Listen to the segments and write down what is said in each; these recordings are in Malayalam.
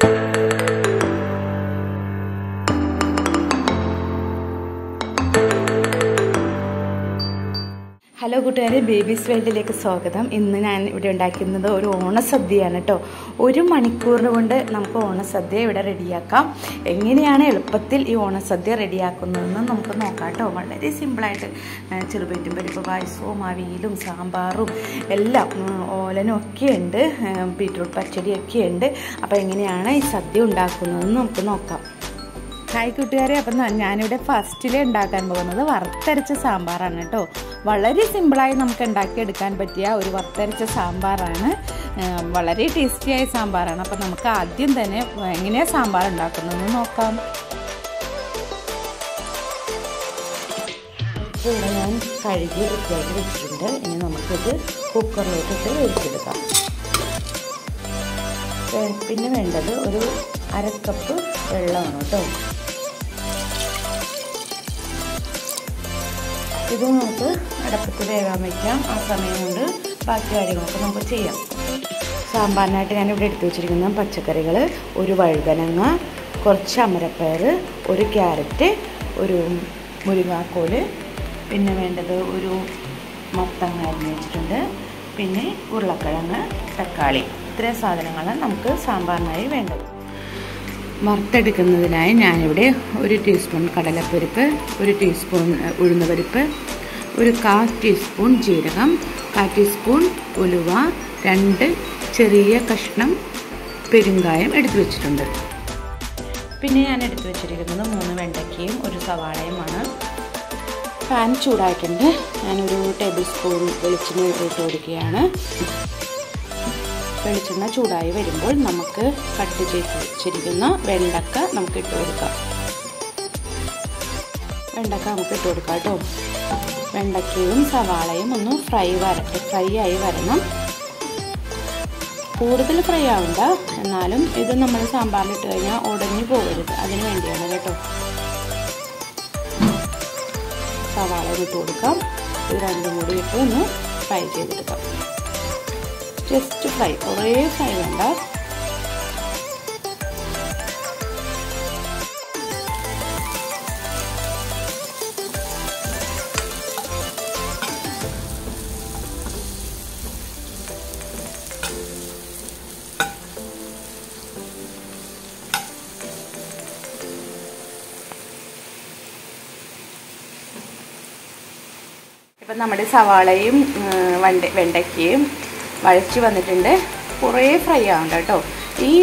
ഹലോ കൂട്ടുകാരെ, ബേബീസ് വേൾഡിലേക്ക് സ്വാഗതം. ഇന്ന് ഞാൻ ഇവിടെ ഉണ്ടാക്കുന്നത് ഒരു ഓണസദ്യയാണ് കേട്ടോ. 1 മണിക്കൂറിന് കൊണ്ട് നമുക്ക് ഓണസദ്യ ഇവിടെ റെഡിയാക്കാം. എങ്ങനെയാണ് എളുപ്പത്തിൽ ഈ ഓണസദ്യ റെഡിയാക്കുന്നതെന്ന് നമുക്ക് നോക്കാം കേട്ടോ. വളരെ സിമ്പിളായിട്ട് ചെറുപയറ്റും പരിപ്പ് പായസവും അവിയലും സാമ്പാറും എല്ലാം ഓലനും ഒക്കെ ഉണ്ട്, ബീറ്റ്റൂട്ട് പച്ചടിയൊക്കെ ഉണ്ട്. അപ്പോൾ എങ്ങനെയാണ് ഈ സദ്യ ഉണ്ടാക്കുന്നതെന്ന് നമുക്ക് നോക്കാം. ഹായ് കൂട്ടുകാരെ, അപ്പം ഞാനിവിടെ ഫസ്റ്റിൽ ഉണ്ടാക്കാൻ പോകുന്നത് വറുത്തരച്ച സാമ്പാറാണ് കേട്ടോ. വളരെ സിമ്പിളായി നമുക്ക് ഉണ്ടാക്കിയെടുക്കാൻ പറ്റിയ ഒരു വറുത്തരച്ച സാമ്പാറാണ്. വളരെ ടേസ്റ്റിയായ സാമ്പാറാണ്. അപ്പം നമുക്ക് ആദ്യം തന്നെ എങ്ങനെയാണ് സാമ്പാർ ഉണ്ടാക്കുന്നതെന്ന് നോക്കാം. ഇവിടെ ഞാൻ കഴുകി വൃത്തിയാക്കി വെച്ചിട്ടുണ്ട്. ഇനി നമുക്കിത് കുക്കറിലോട്ടിട്ട് വേവിച്ചെടുക്കാം. പിന്നെ വേണ്ടത് ഒരു 1/2 കപ്പ് വെള്ളമാണ് കേട്ടോ. ഇത് നമുക്ക് അടപ്പത്ത് വേകാൻ വയ്ക്കാം. ആ സമയം കൊണ്ട് ബാക്കി കാര്യങ്ങളൊക്കെ നമുക്ക് ചെയ്യാം. സാമ്പാറിനായിട്ട് ഞാനിവിടെ എടുത്തു വെച്ചിരിക്കുന്ന പച്ചക്കറികൾ: ഒരു വഴുതനങ്ങ, കുറച്ച് അമരപ്പയർ, ഒരു ക്യാരറ്റ്, ഒരു മുരിങ്ങാക്കോല്, പിന്നെ വേണ്ടത് ഒരു മത്തങ്ങ അരിഞ്ഞ് വെച്ചിട്ടുണ്ട്, പിന്നെ ഉരുളക്കിഴങ്ങ്, തക്കാളി. ഇത്രയും സാധനങ്ങളാണ് നമുക്ക് സാമ്പാറിനായി വേണ്ടത്. വറുത്തെടുക്കുന്നതിനായി ഞാനിവിടെ 1 ടീസ്പൂൺ കടലപ്പരിപ്പ്, 1 ടീസ്പൂൺ ഉഴുന്നുപരിപ്പ്, ഒരു 1/4 ടീസ്പൂൺ ജീരകം, 1/4 ടീസ്പൂൺ ഉലുവ, 2 ചെറിയ കഷ്ണം പെരുങ്കായം എടുത്തു വെച്ചിട്ടുണ്ട്. പിന്നെ ഞാൻ എടുത്തു വെച്ചിരിക്കുന്നത് 3 വെണ്ടയ്ക്കയും 1 സവാളയുമാണ്. പാൻ ചൂടാക്കിയിട്ട് ഞാനൊരു ടേബിൾ സ്പൂൺ വെളിച്ചെണ്ണ ഇട്ട് കൊടുക്കുകയാണ്. വെളിച്ചെണ്ണ ചൂടായി വരുമ്പോൾ നമുക്ക് കട്ട് ചെയ്ത് വെച്ചിരിക്കുന്ന വെണ്ടക്ക നമുക്ക് ഇട്ട് കൊടുക്കാം. കേട്ടോ. വെണ്ടക്കയും സവാളയും ഒന്ന് ഫ്രൈ ആയി വരണം. കൂടുതൽ ഫ്രൈ ആവണ്ട, എന്നാലും ഇത് നമ്മൾ സാമ്പാറിലിട്ട് കഴിഞ്ഞാൽ ഉടഞ്ഞു പോകരുത്, അതിന് വേണ്ടിയാണ് കേട്ടോ. സവാള ഇട്ട് കൊടുക്കാം. ഇത് രണ്ടും കൂടി ഇട്ട് ഒന്ന് ഫ്രൈ ചെയ്തെടുക്കാം. ജസ്റ്റ് ഫ്രൈ, കുറേ ഫ്രൈ വേണ്ട. ഇപ്പം നമ്മുടെ സവാളയും വെണ്ടയ്ക്കയും വഴച്ച് വന്നിട്ടുണ്ട്. കുറേ ഫ്രൈ ആവണ്ട കേട്ടോ. ഈ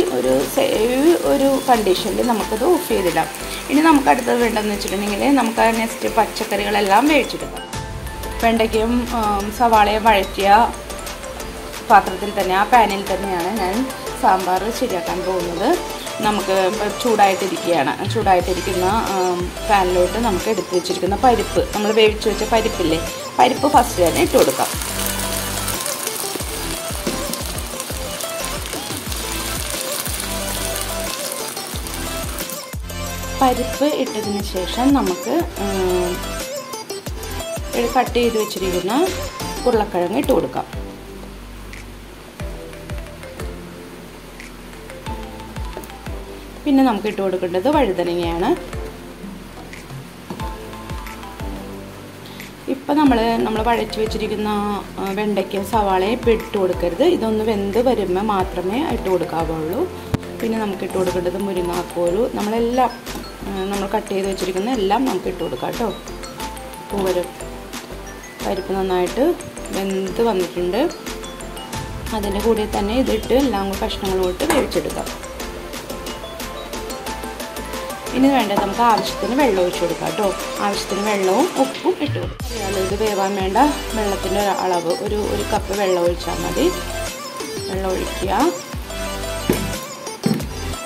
ഒരു കണ്ടീഷനിൽ നമുക്കത് ഓഫ് ചെയ്തിടാം. ഇനി നമുക്ക് അടുത്തത് വേണ്ടതെന്ന് വെച്ചിട്ടുണ്ടെങ്കിൽ നമുക്ക് നെക്സ്റ്റ് പച്ചക്കറികളെല്ലാം വേവിച്ചെടുക്കാം. വെണ്ടയ്ക്കയും സവാളയും വഴറ്റിയ പാത്രത്തിൽ തന്നെ, ആ പാനിൽ തന്നെയാണ് ഞാൻ സാമ്പാർ ശരിയാക്കാൻ പോകുന്നത്. നമുക്ക് ചൂടായിട്ടിരിക്കുന്ന പാനിലോട്ട് നമുക്ക് എടുത്ത് വെച്ചിരിക്കുന്ന പരിപ്പ്, നമ്മൾ വേവിച്ച് വെച്ച പരിപ്പില്ലേ, പരിപ്പ് ഫസ്റ്റ് തന്നെ ഇട്ട് കൊടുക്കാം. പരിപ്പ് ഇട്ടതിന് ശേഷം നമുക്ക് കട്ട് ചെയ്ത് വെച്ചിരിക്കുന്ന ഉരുളക്കിഴങ്ങ് ഇട്ട് കൊടുക്കാം. പിന്നെ നമുക്ക് ഇട്ട് കൊടുക്കേണ്ടത് വഴുതനങ്ങയാണ്. ഇപ്പം നമ്മൾ വഴറ്റി വെച്ചിരിക്കുന്ന വെണ്ടയ്ക്കയും സവാളയും ഇപ്പം ഇട്ട് കൊടുക്കരുത്. ഇതൊന്ന് വെന്ത് വരുമ്പോൾ മാത്രമേ ഇട്ട് കൊടുക്കാവുള്ളൂ. പിന്നെ നമുക്ക് ഇട്ട് കൊടുക്കേണ്ടത് മുരിങ്ങാക്കോല്, നമ്മൾ കട്ട് ചെയ്ത് വെച്ചിരിക്കുന്ന എല്ലാം നമുക്ക് ഇട്ട് കൊടുക്കാം കേട്ടോ. പരിപ്പ് നന്നായിട്ട് വെന്ത് വന്നിട്ടുണ്ട്. അതിൻ്റെ കൂടെ തന്നെ ഇതിട്ട് എല്ലാം കഷ്ണങ്ങളോട്ട് വേവിച്ചെടുക്കാം. ഇനി വേണ്ടത് നമുക്ക് ആവശ്യത്തിന് വെള്ളം ഒഴിച്ച് കൊടുക്കാം കേട്ടോ. ആവശ്യത്തിന് വെള്ളവും ഉപ്പും ഇട്ട് കൊടുക്കാം. ഇത് വേവാൻ വേണ്ട വെള്ളത്തിൻ്റെ അളവ് ഒരു കപ്പ് വെള്ളം ഒഴിച്ചാൽ മതി. വെള്ളം ഒഴിക്കുക,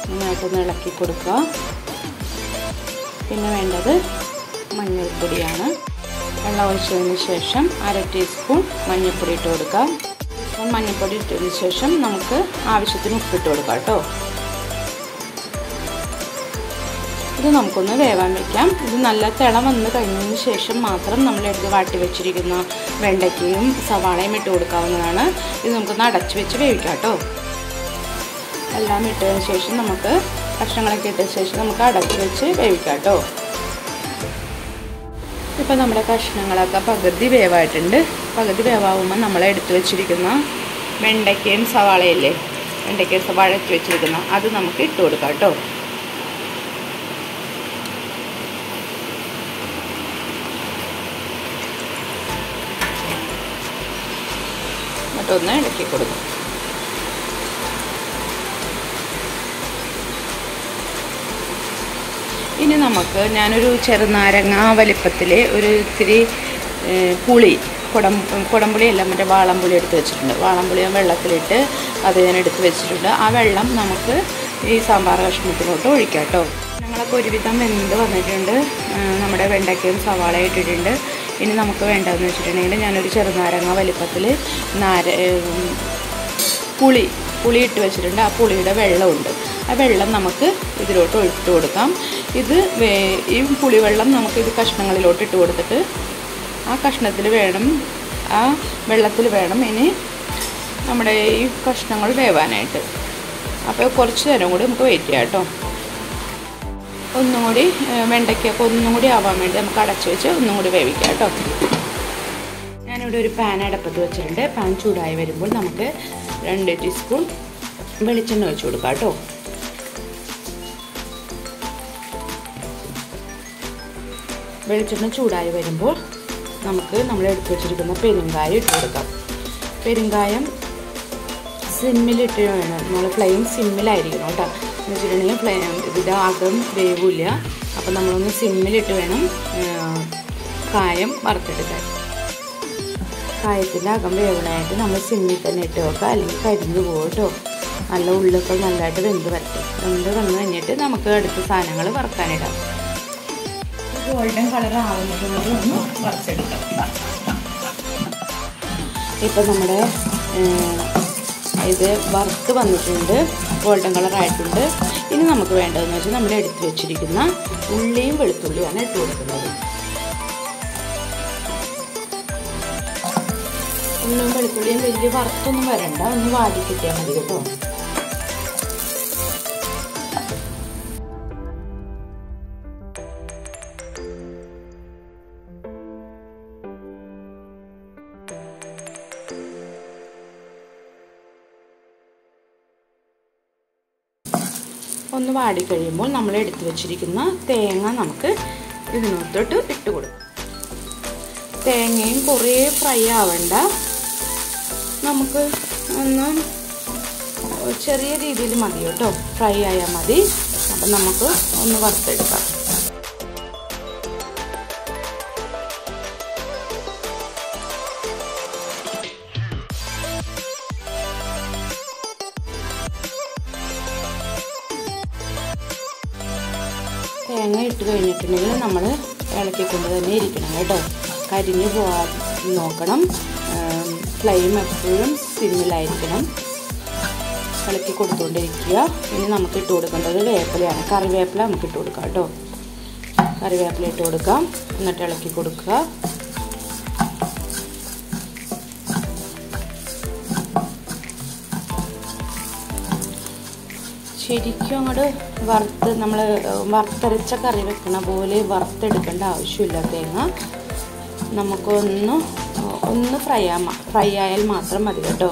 നന്നായിട്ടൊന്ന് ഇളക്കി കൊടുക്കുക. പിന്നെ വേണ്ടത് മഞ്ഞൾപ്പൊടിയാണ്. വെള്ളം ഒഴിച്ചതിന് ശേഷം 1/2 ടീസ്പൂൺ മഞ്ഞൾപ്പൊടി ഇട്ട് കൊടുക്കാം. മഞ്ഞൾപ്പൊടി ഇട്ടതിന് ശേഷം നമുക്ക് ആവശ്യത്തിന് ഉപ്പിട്ട് കൊടുക്കാം കേട്ടോ. ഇത് നമുക്കൊന്ന് വേവാൻ വയ്ക്കാം. ഇത് നല്ല തിള വന്ന് കഴിഞ്ഞതിന് ശേഷം മാത്രം നമ്മളെടുത്ത് വാട്ടി വെച്ചിരിക്കുന്ന വെണ്ടയ്ക്കയും സവാളയും ഇട്ട് കൊടുക്കാവുന്നതാണ്. ഇത് നമുക്കൊന്ന് അടച്ചു വെച്ച് വേവിക്കാം കേട്ടോ. എല്ലാം ഇട്ടതിന് ശേഷം നമുക്ക് കഷ്ണങ്ങളൊക്കെ ഇട്ടതിന് ശേഷം നമുക്ക് അടച്ച് വെച്ച് വേവിക്കാം കേട്ടോ. ഇപ്പോൾ നമ്മുടെ കഷ്ണങ്ങളൊക്കെ പകുതി വേവായിട്ടുണ്ട്. പകുതി വേവാകുമ്പോൾ നമ്മൾ എടുത്തു വെച്ചിരിക്കുന്ന വെണ്ടയ്ക്കയും സവാളയില്ലേ, വെണ്ടയ്ക്കയും സവാള എടുത്ത് വെച്ചിരിക്കുന്ന അത് നമുക്ക് ഇട്ട് കൊടുക്കാം കേട്ടോ. എന്നിട്ടൊന്ന് ഇളക്കി കൊടുക്കും. ഇനി നമുക്ക് ഞാനൊരു ചെറുനാരങ്ങ വലിപ്പത്തിൽ ഒരു ഇത്തിരി പുളി, കുടംപുളി അല്ല മറ്റേ വാളംപുളി എടുത്ത് വെച്ചിട്ടുണ്ട്. വാളംപുളി വെള്ളത്തിലിട്ട് അത് ഞാൻ എടുത്ത് വെച്ചിട്ടുണ്ട്. ആ വെള്ളം നമുക്ക് ഈ സാമ്പാർ കഷ്ണത്തിലോട്ട് ഒഴിക്കാം കേട്ടോ. ഞങ്ങളൊക്കെ ഒരുവിധം വെന്ത് വന്നിട്ടുണ്ട്. നമ്മുടെ വെണ്ടയ്ക്കയും സവാള ഇട്ടിട്ടുണ്ട്. ഇനി നമുക്ക് വേണ്ടതെന്ന് വെച്ചിട്ടുണ്ടെങ്കിൽ ഞാനൊരു ചെറുനാരങ്ങ വലിപ്പത്തിൽ പുളി ഇട്ട് വെച്ചിട്ടുണ്ട്. ആ പുളിയുടെ വെള്ളമുണ്ട്. ആ വെള്ളം നമുക്ക് ഇതിലോട്ട് ഒഴിച്ചു കൊടുക്കാം. ഈ പുളിവെള്ളം നമുക്ക് ഇത് കഷ്ണങ്ങളിലോട്ട് ഇട്ട് കൊടുത്തിട്ട് ആ കഷ്ണത്തിൽ വേണം, ആ വെള്ളത്തിൽ വേണം ഇനി നമ്മുടെ ഈ കഷ്ണങ്ങൾ വേവാനായിട്ട്. അപ്പോൾ കുറച്ച് നേരം കൂടി നമുക്ക് വെയിറ്റ് ചെയ്യാം കേട്ടോ. ഒന്നും കൂടി വെണ്ടയ്ക്കൊക്കെ ഒന്നും കൂടി ആവാൻ വേണ്ടി നമുക്ക് അടച്ച് വെച്ച് ഒന്നും കൂടി വേവിക്കാം കേട്ടോ. ഞാനിവിടെ ഒരു പാൻ അടുപ്പത്ത് വെച്ചിട്ടുണ്ട്. പാൻ ചൂടായി വരുമ്പോൾ നമുക്ക് 2 ടീസ്പൂൺ വെളിച്ചെണ്ണ ഒഴിച്ച് കൊടുക്കാം കേട്ടോ. വെളിച്ചെണ്ണ ചൂടായി വരുമ്പോൾ നമുക്ക് നമ്മൾ എടുത്ത് വെച്ചിരിക്കുന്ന പെരുങ്കായം ഇട്ട് കൊടുക്കാം. പെരുങ്കായം സിമ്മിലിട്ട് വേണം, നമ്മൾ ഫ്ലെയിം സിമ്മിലായിരിക്കണം കേട്ടോ. എന്ന് വെച്ചിട്ടുണ്ടെങ്കിൽ ഇതിൻ്റെ അകം വേവില്ല. അപ്പം നമ്മളൊന്ന് സിമ്മിലിട്ട് വേണം കായം വറുത്തെടുക്കാൻ. കായത്തിൻ്റെ അകം വേവണമായിട്ട് നമ്മൾ സിമ്മിൽ തന്നെ ഇട്ട് വെക്കുക, അല്ലെങ്കിൽ കരിഞ്ഞു പോകും കേട്ടോ. നല്ല ഉള്ളൊക്കെ നല്ലതായിട്ട് വെന്ത് വരട്ടെ. വെന്ത് വന്നു കഴിഞ്ഞിട്ട് നമുക്ക് അടുത്ത സാധനങ്ങൾ വറുക്കാനിടാം. ഗോൾഡൻ കളർ ആവുന്നത് കൊണ്ട് ഒന്ന് വറുത്തെടുക്കാം. ഇപ്പം നമ്മുടെ ഇത് വറുത്ത് വന്നിട്ടുണ്ട്, ഗോൾഡൻ കളർ ആയിട്ടുണ്ട്. ഇനി നമുക്ക് വേണ്ടതെന്ന് വെച്ചാൽ നമ്മൾ എടുത്ത് വെച്ചിരിക്കുന്ന ഉള്ളിയും വെളുത്തുള്ളിയാണ് ഇട്ട് കൊടുക്കുന്നത്. ഉള്ളിയും വെളുത്തുള്ളിയും വലിയ വറുത്തൊന്നും വരണ്ട, ഒന്ന് വാടി കിട്ടിയാൽ മതി കേട്ടോ. ഒന്ന് വാടിക്കഴിയുമ്പോൾ നമ്മൾ എടുത്തു വെച്ചിരിക്കുന്ന തേങ്ങ നമുക്ക് ഇതിനകത്തോട്ട് ഇട്ട് കൊടുക്കും. തേങ്ങയും കുറേ ഫ്രൈ ആവണ്ട, നമുക്ക് ഒന്ന് ചെറിയ രീതിയിൽ മതി കേട്ടോ, ഫ്രൈ ആയാൽ മതി. അപ്പം നമുക്ക് ഒന്ന് വറുത്തെടുക്കാം. തേങ്ങ ഇട്ട് കഴിഞ്ഞിട്ടുണ്ടെങ്കിൽ നമ്മൾ ഇളക്കിക്കൊണ്ട് തന്നെ ഇരിക്കണം കേട്ടോ. കരിഞ്ഞ് പോകാൻ നോക്കണം. ഫ്ലെയിം എപ്പോഴും സിമ്മിലായിരിക്കണം. ഇളക്കി കൊടുത്തുകൊണ്ടിരിക്കുക. ഇനി നമുക്ക് ഇട്ട് കൊടുക്കേണ്ടത് വേപ്പിലയാണ്. കറിവേപ്പില നമുക്ക് ഇട്ട് കൊടുക്കാം കേട്ടോ. കറിവേപ്പില ഇട്ട് കൊടുക്കാം. എന്നിട്ട് ഇളക്കി കൊടുക്കുക. ശരിക്കും അങ്ങോട്ട് നമ്മൾ വറുത്തരച്ച കറി വെക്കണ പോലെ വറുത്തെടുക്കേണ്ട ആവശ്യമില്ല. തേങ്ങ നമുക്കൊന്ന് ഫ്രൈ ആയാൽ മാത്രം മതി കേട്ടോ.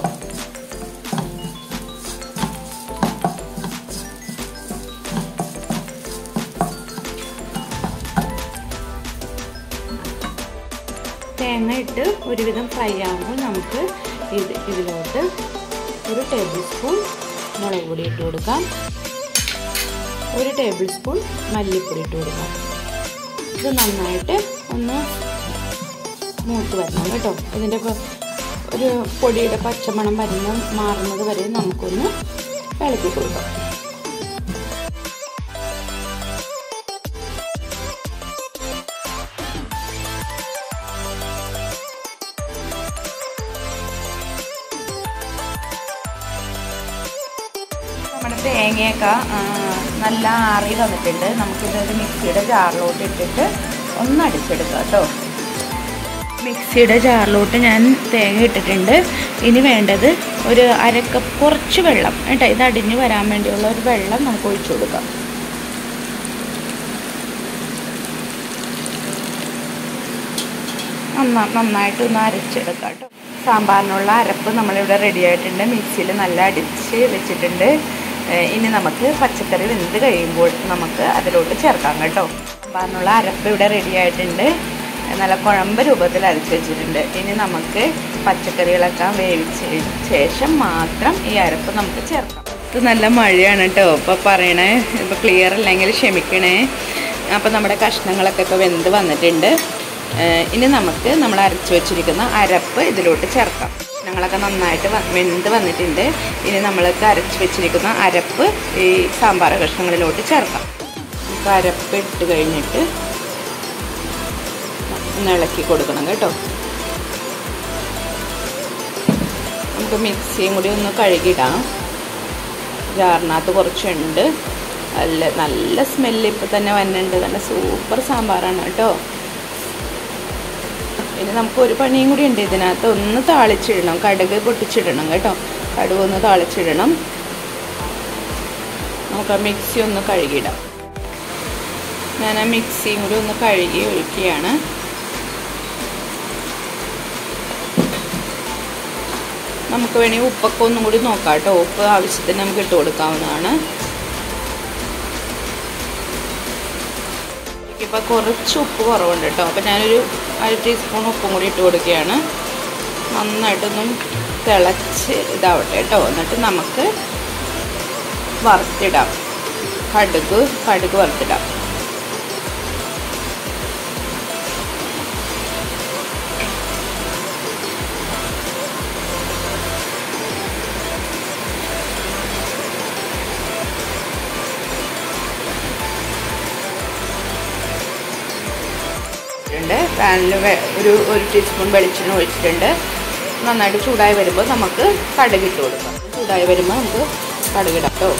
തേങ്ങ ഇട്ട് ഒരുവിധം ഫ്രൈ ആകുമ്പോൾ നമുക്ക് ഇതിലോട്ട് 1 ടേബിൾ സ്പൂൺ മുളക് പൊടി ഇട്ട് കൊടുക്കാം. 1 ടേബിൾ സ്പൂൺ മല്ലിപ്പൊടി ഇട്ട് കൊടുക്കാം. ഇത് നന്നായിട്ട് ഒന്ന് മൂത്ത് വരണം കേട്ടോ. ഇതിൻ്റെ ഒരു പൊടിയുടെ പച്ചമണം മാറുന്നത് വരെ നമുക്കൊന്ന് ഇളക്കി കൊടുക്കാം. നമ്മുടെ തേങ്ങയൊക്കെ നല്ല ആറി വന്നിട്ടുണ്ട്. നമുക്കിതൊരു മിക്സിയുടെ ജാറിലോട്ട് ഇട്ടിട്ട് ഒന്ന് അടിച്ചെടുക്കാം കേട്ടോ. മിക്സിയുടെ ജാറിലോട്ട് ഞാൻ തേങ്ങ ഇട്ടിട്ടുണ്ട്. ഇനി വേണ്ടത് ഒരു അരക്കപ്പ് കുറച്ച് വെള്ളം കേട്ടോ, ഇത് അടിഞ്ഞ് വരാൻ വേണ്ടിയുള്ള ഒരു വെള്ളം നമുക്ക് ഒഴിച്ചു കൊടുക്കാം. നന്നായിട്ടൊന്ന് അരച്ചെടുക്കാം കേട്ടോ. സാമ്പാറിനുള്ള അരപ്പ് നമ്മളിവിടെ റെഡി ആയിട്ടുണ്ട്. മിക്സിയിൽ നല്ല അടിച്ച് വെച്ചിട്ടുണ്ട്. ഇനി നമുക്ക് പച്ചക്കറി വെന്ത് കഴിയുമ്പോൾ നമുക്ക് അതിലോട്ട് ചേർക്കാം കേട്ടോ. സാമ്പാറിനുള്ള അരപ്പ് ഇവിടെ റെഡി ആയിട്ടുണ്ട്. നല്ല കുഴമ്പ് രൂപത്തിൽ അരച്ച് വെച്ചിട്ടുണ്ട്. ഇനി നമുക്ക് പച്ചക്കറികളൊക്കെ വേവിച്ചതിന് ശേഷം മാത്രം ഈ അരപ്പ് നമുക്ക് ചേർക്കാം. ഇത് നല്ല മഴയാണ് കേട്ടോ, ഇപ്പോൾ പറയണേ, ഇപ്പോൾ ക്ലിയർ അല്ലെങ്കിൽ ക്ഷമിക്കണേ. അപ്പോൾ നമ്മുടെ കഷ്ണങ്ങളൊക്കെ ഇപ്പോൾ വെന്ത് വന്നിട്ടുണ്ട്. ഇനി നമുക്ക് നമ്മൾ അരച്ച് വെച്ചിരിക്കുന്ന അരപ്പ് ഇതിലോട്ട് ചേർക്കാം. കഷ്ണങ്ങളൊക്കെ നന്നായിട്ട് വെന്ത് വന്നിട്ടുണ്ട്. ഇനി നമ്മൾക്ക് അരച്ച് വെച്ചിരിക്കുന്ന അരപ്പ് ഈ സാമ്പാർ കഷ്ണങ്ങളിലോട്ട് ചേർക്കാം. നമുക്ക് അരപ്പ് ഇട്ട് കഴിഞ്ഞിട്ട് ഒന്ന് ഇളക്കി കൊടുക്കണം കേട്ടോ. നമുക്ക് മിക്സിയും കൂടി ഒന്ന് കഴുകിയിടാം. ജാറിനകത്ത് കുറച്ചുണ്ട്. നല്ല സ്മെല്ല് ഇപ്പോൾ തന്നെ വന്നിട്ടുണ്ട്. നല്ല സൂപ്പർ സാമ്പാറാണ് കേട്ടോ. ഇനി നമുക്ക് ഒരു പണിയും കൂടി ഉണ്ട്. ഇതിനകത്ത് ഒന്ന് താളിച്ചിടണം, കടുക് പൊട്ടിച്ചിടണം കേട്ടോ. കടുക് ഒന്ന് താളിച്ചിടണം. നമുക്ക് ആ മിക്സി ഒന്ന് കഴുകിയിടാം. ഞാൻ ആ മിക്സിയും കൂടി ഒന്ന് കഴുകി ഒഴിക്കുകയാണ്. നമുക്ക് വേണമെങ്കിൽ ഉപ്പൊക്കെ ഒന്നും കൂടി നോക്കാം കേട്ടോ. ഉപ്പ് ആവശ്യത്തിന് നമുക്ക് ഇട്ട് കൊടുക്കാവുന്നതാണ്. ഇപ്പോൾ കുറച്ച് ഉപ്പ് കുറവുണ്ട് കേട്ടോ. അപ്പോൾ ഞാനൊരു 1 ടീസ്പൂൺ ഉപ്പും കൂടി ഇട്ട് കൊടുക്കുകയാണ്. നന്നായിട്ടൊന്നും തിളച്ച് ഇതാവട്ടെ കേട്ടോ. എന്നിട്ട് നമുക്ക് വറുത്തിടാം. കടുക് വറുത്തിടാം. പാനിൽ ഒരു ടീസ്പൂൺ വെളിച്ചെണ്ണ ഒഴിച്ചിട്ടുണ്ട്. നന്നായിട്ട് ചൂടായി വരുമ്പോൾ നമുക്ക് കടുകിട്ട് കൊടുക്കാം. ചൂടായി വരുമ്പോൾ നമുക്ക് കടുകിടാം കേട്ടോ.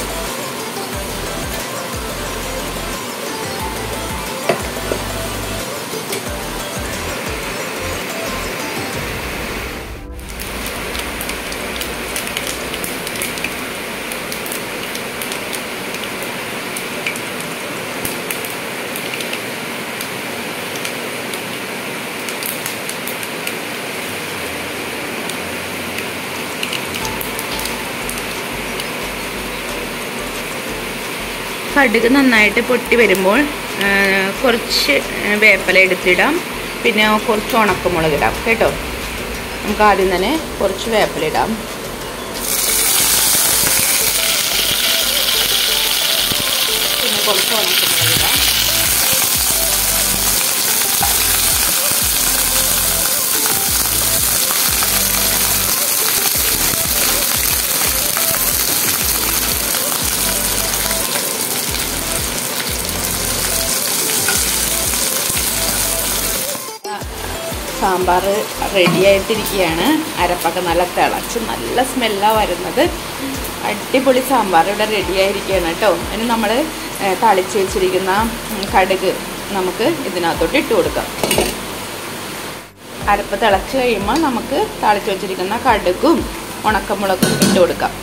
കടുക് നന്നായിട്ട് പൊട്ടി വരുമ്പോൾ കുറച്ച് വേപ്പില എടുത്തിടാം. പിന്നെ കുറച്ച് ഉണക്കമുളക് ഇടാം കേട്ടോ. നമുക്ക് ആദ്യം തന്നെ കുറച്ച് വേപ്പില ഇടാം. പിന്നെ കുറച്ച് ഉണക്കമുളക് ഇടാം. സാമ്പാർ റെഡി ആയിട്ടിരിക്കുകയാണ്. അരപ്പൊക്കെ നല്ല തിളച്ച് നല്ല സ്മെല്ലാണ് വരുന്നത്. അടിപൊളി സാമ്പാർ ഇവിടെ റെഡി ആയിരിക്കുകയാണ് കേട്ടോ. ഇനി നമ്മൾ തളിച്ച് വെച്ചിരിക്കുന്ന കടുക് നമുക്ക് ഇതിനകത്തോട്ട് ഇട്ട് കൊടുക്കാം. അരപ്പ് തിളച്ച് കഴിയുമ്പോൾ നമുക്ക് തളിച്ച് വെച്ചിരിക്കുന്ന കടുകും ഉണക്കമുളകും ഇട്ട് കൊടുക്കാം.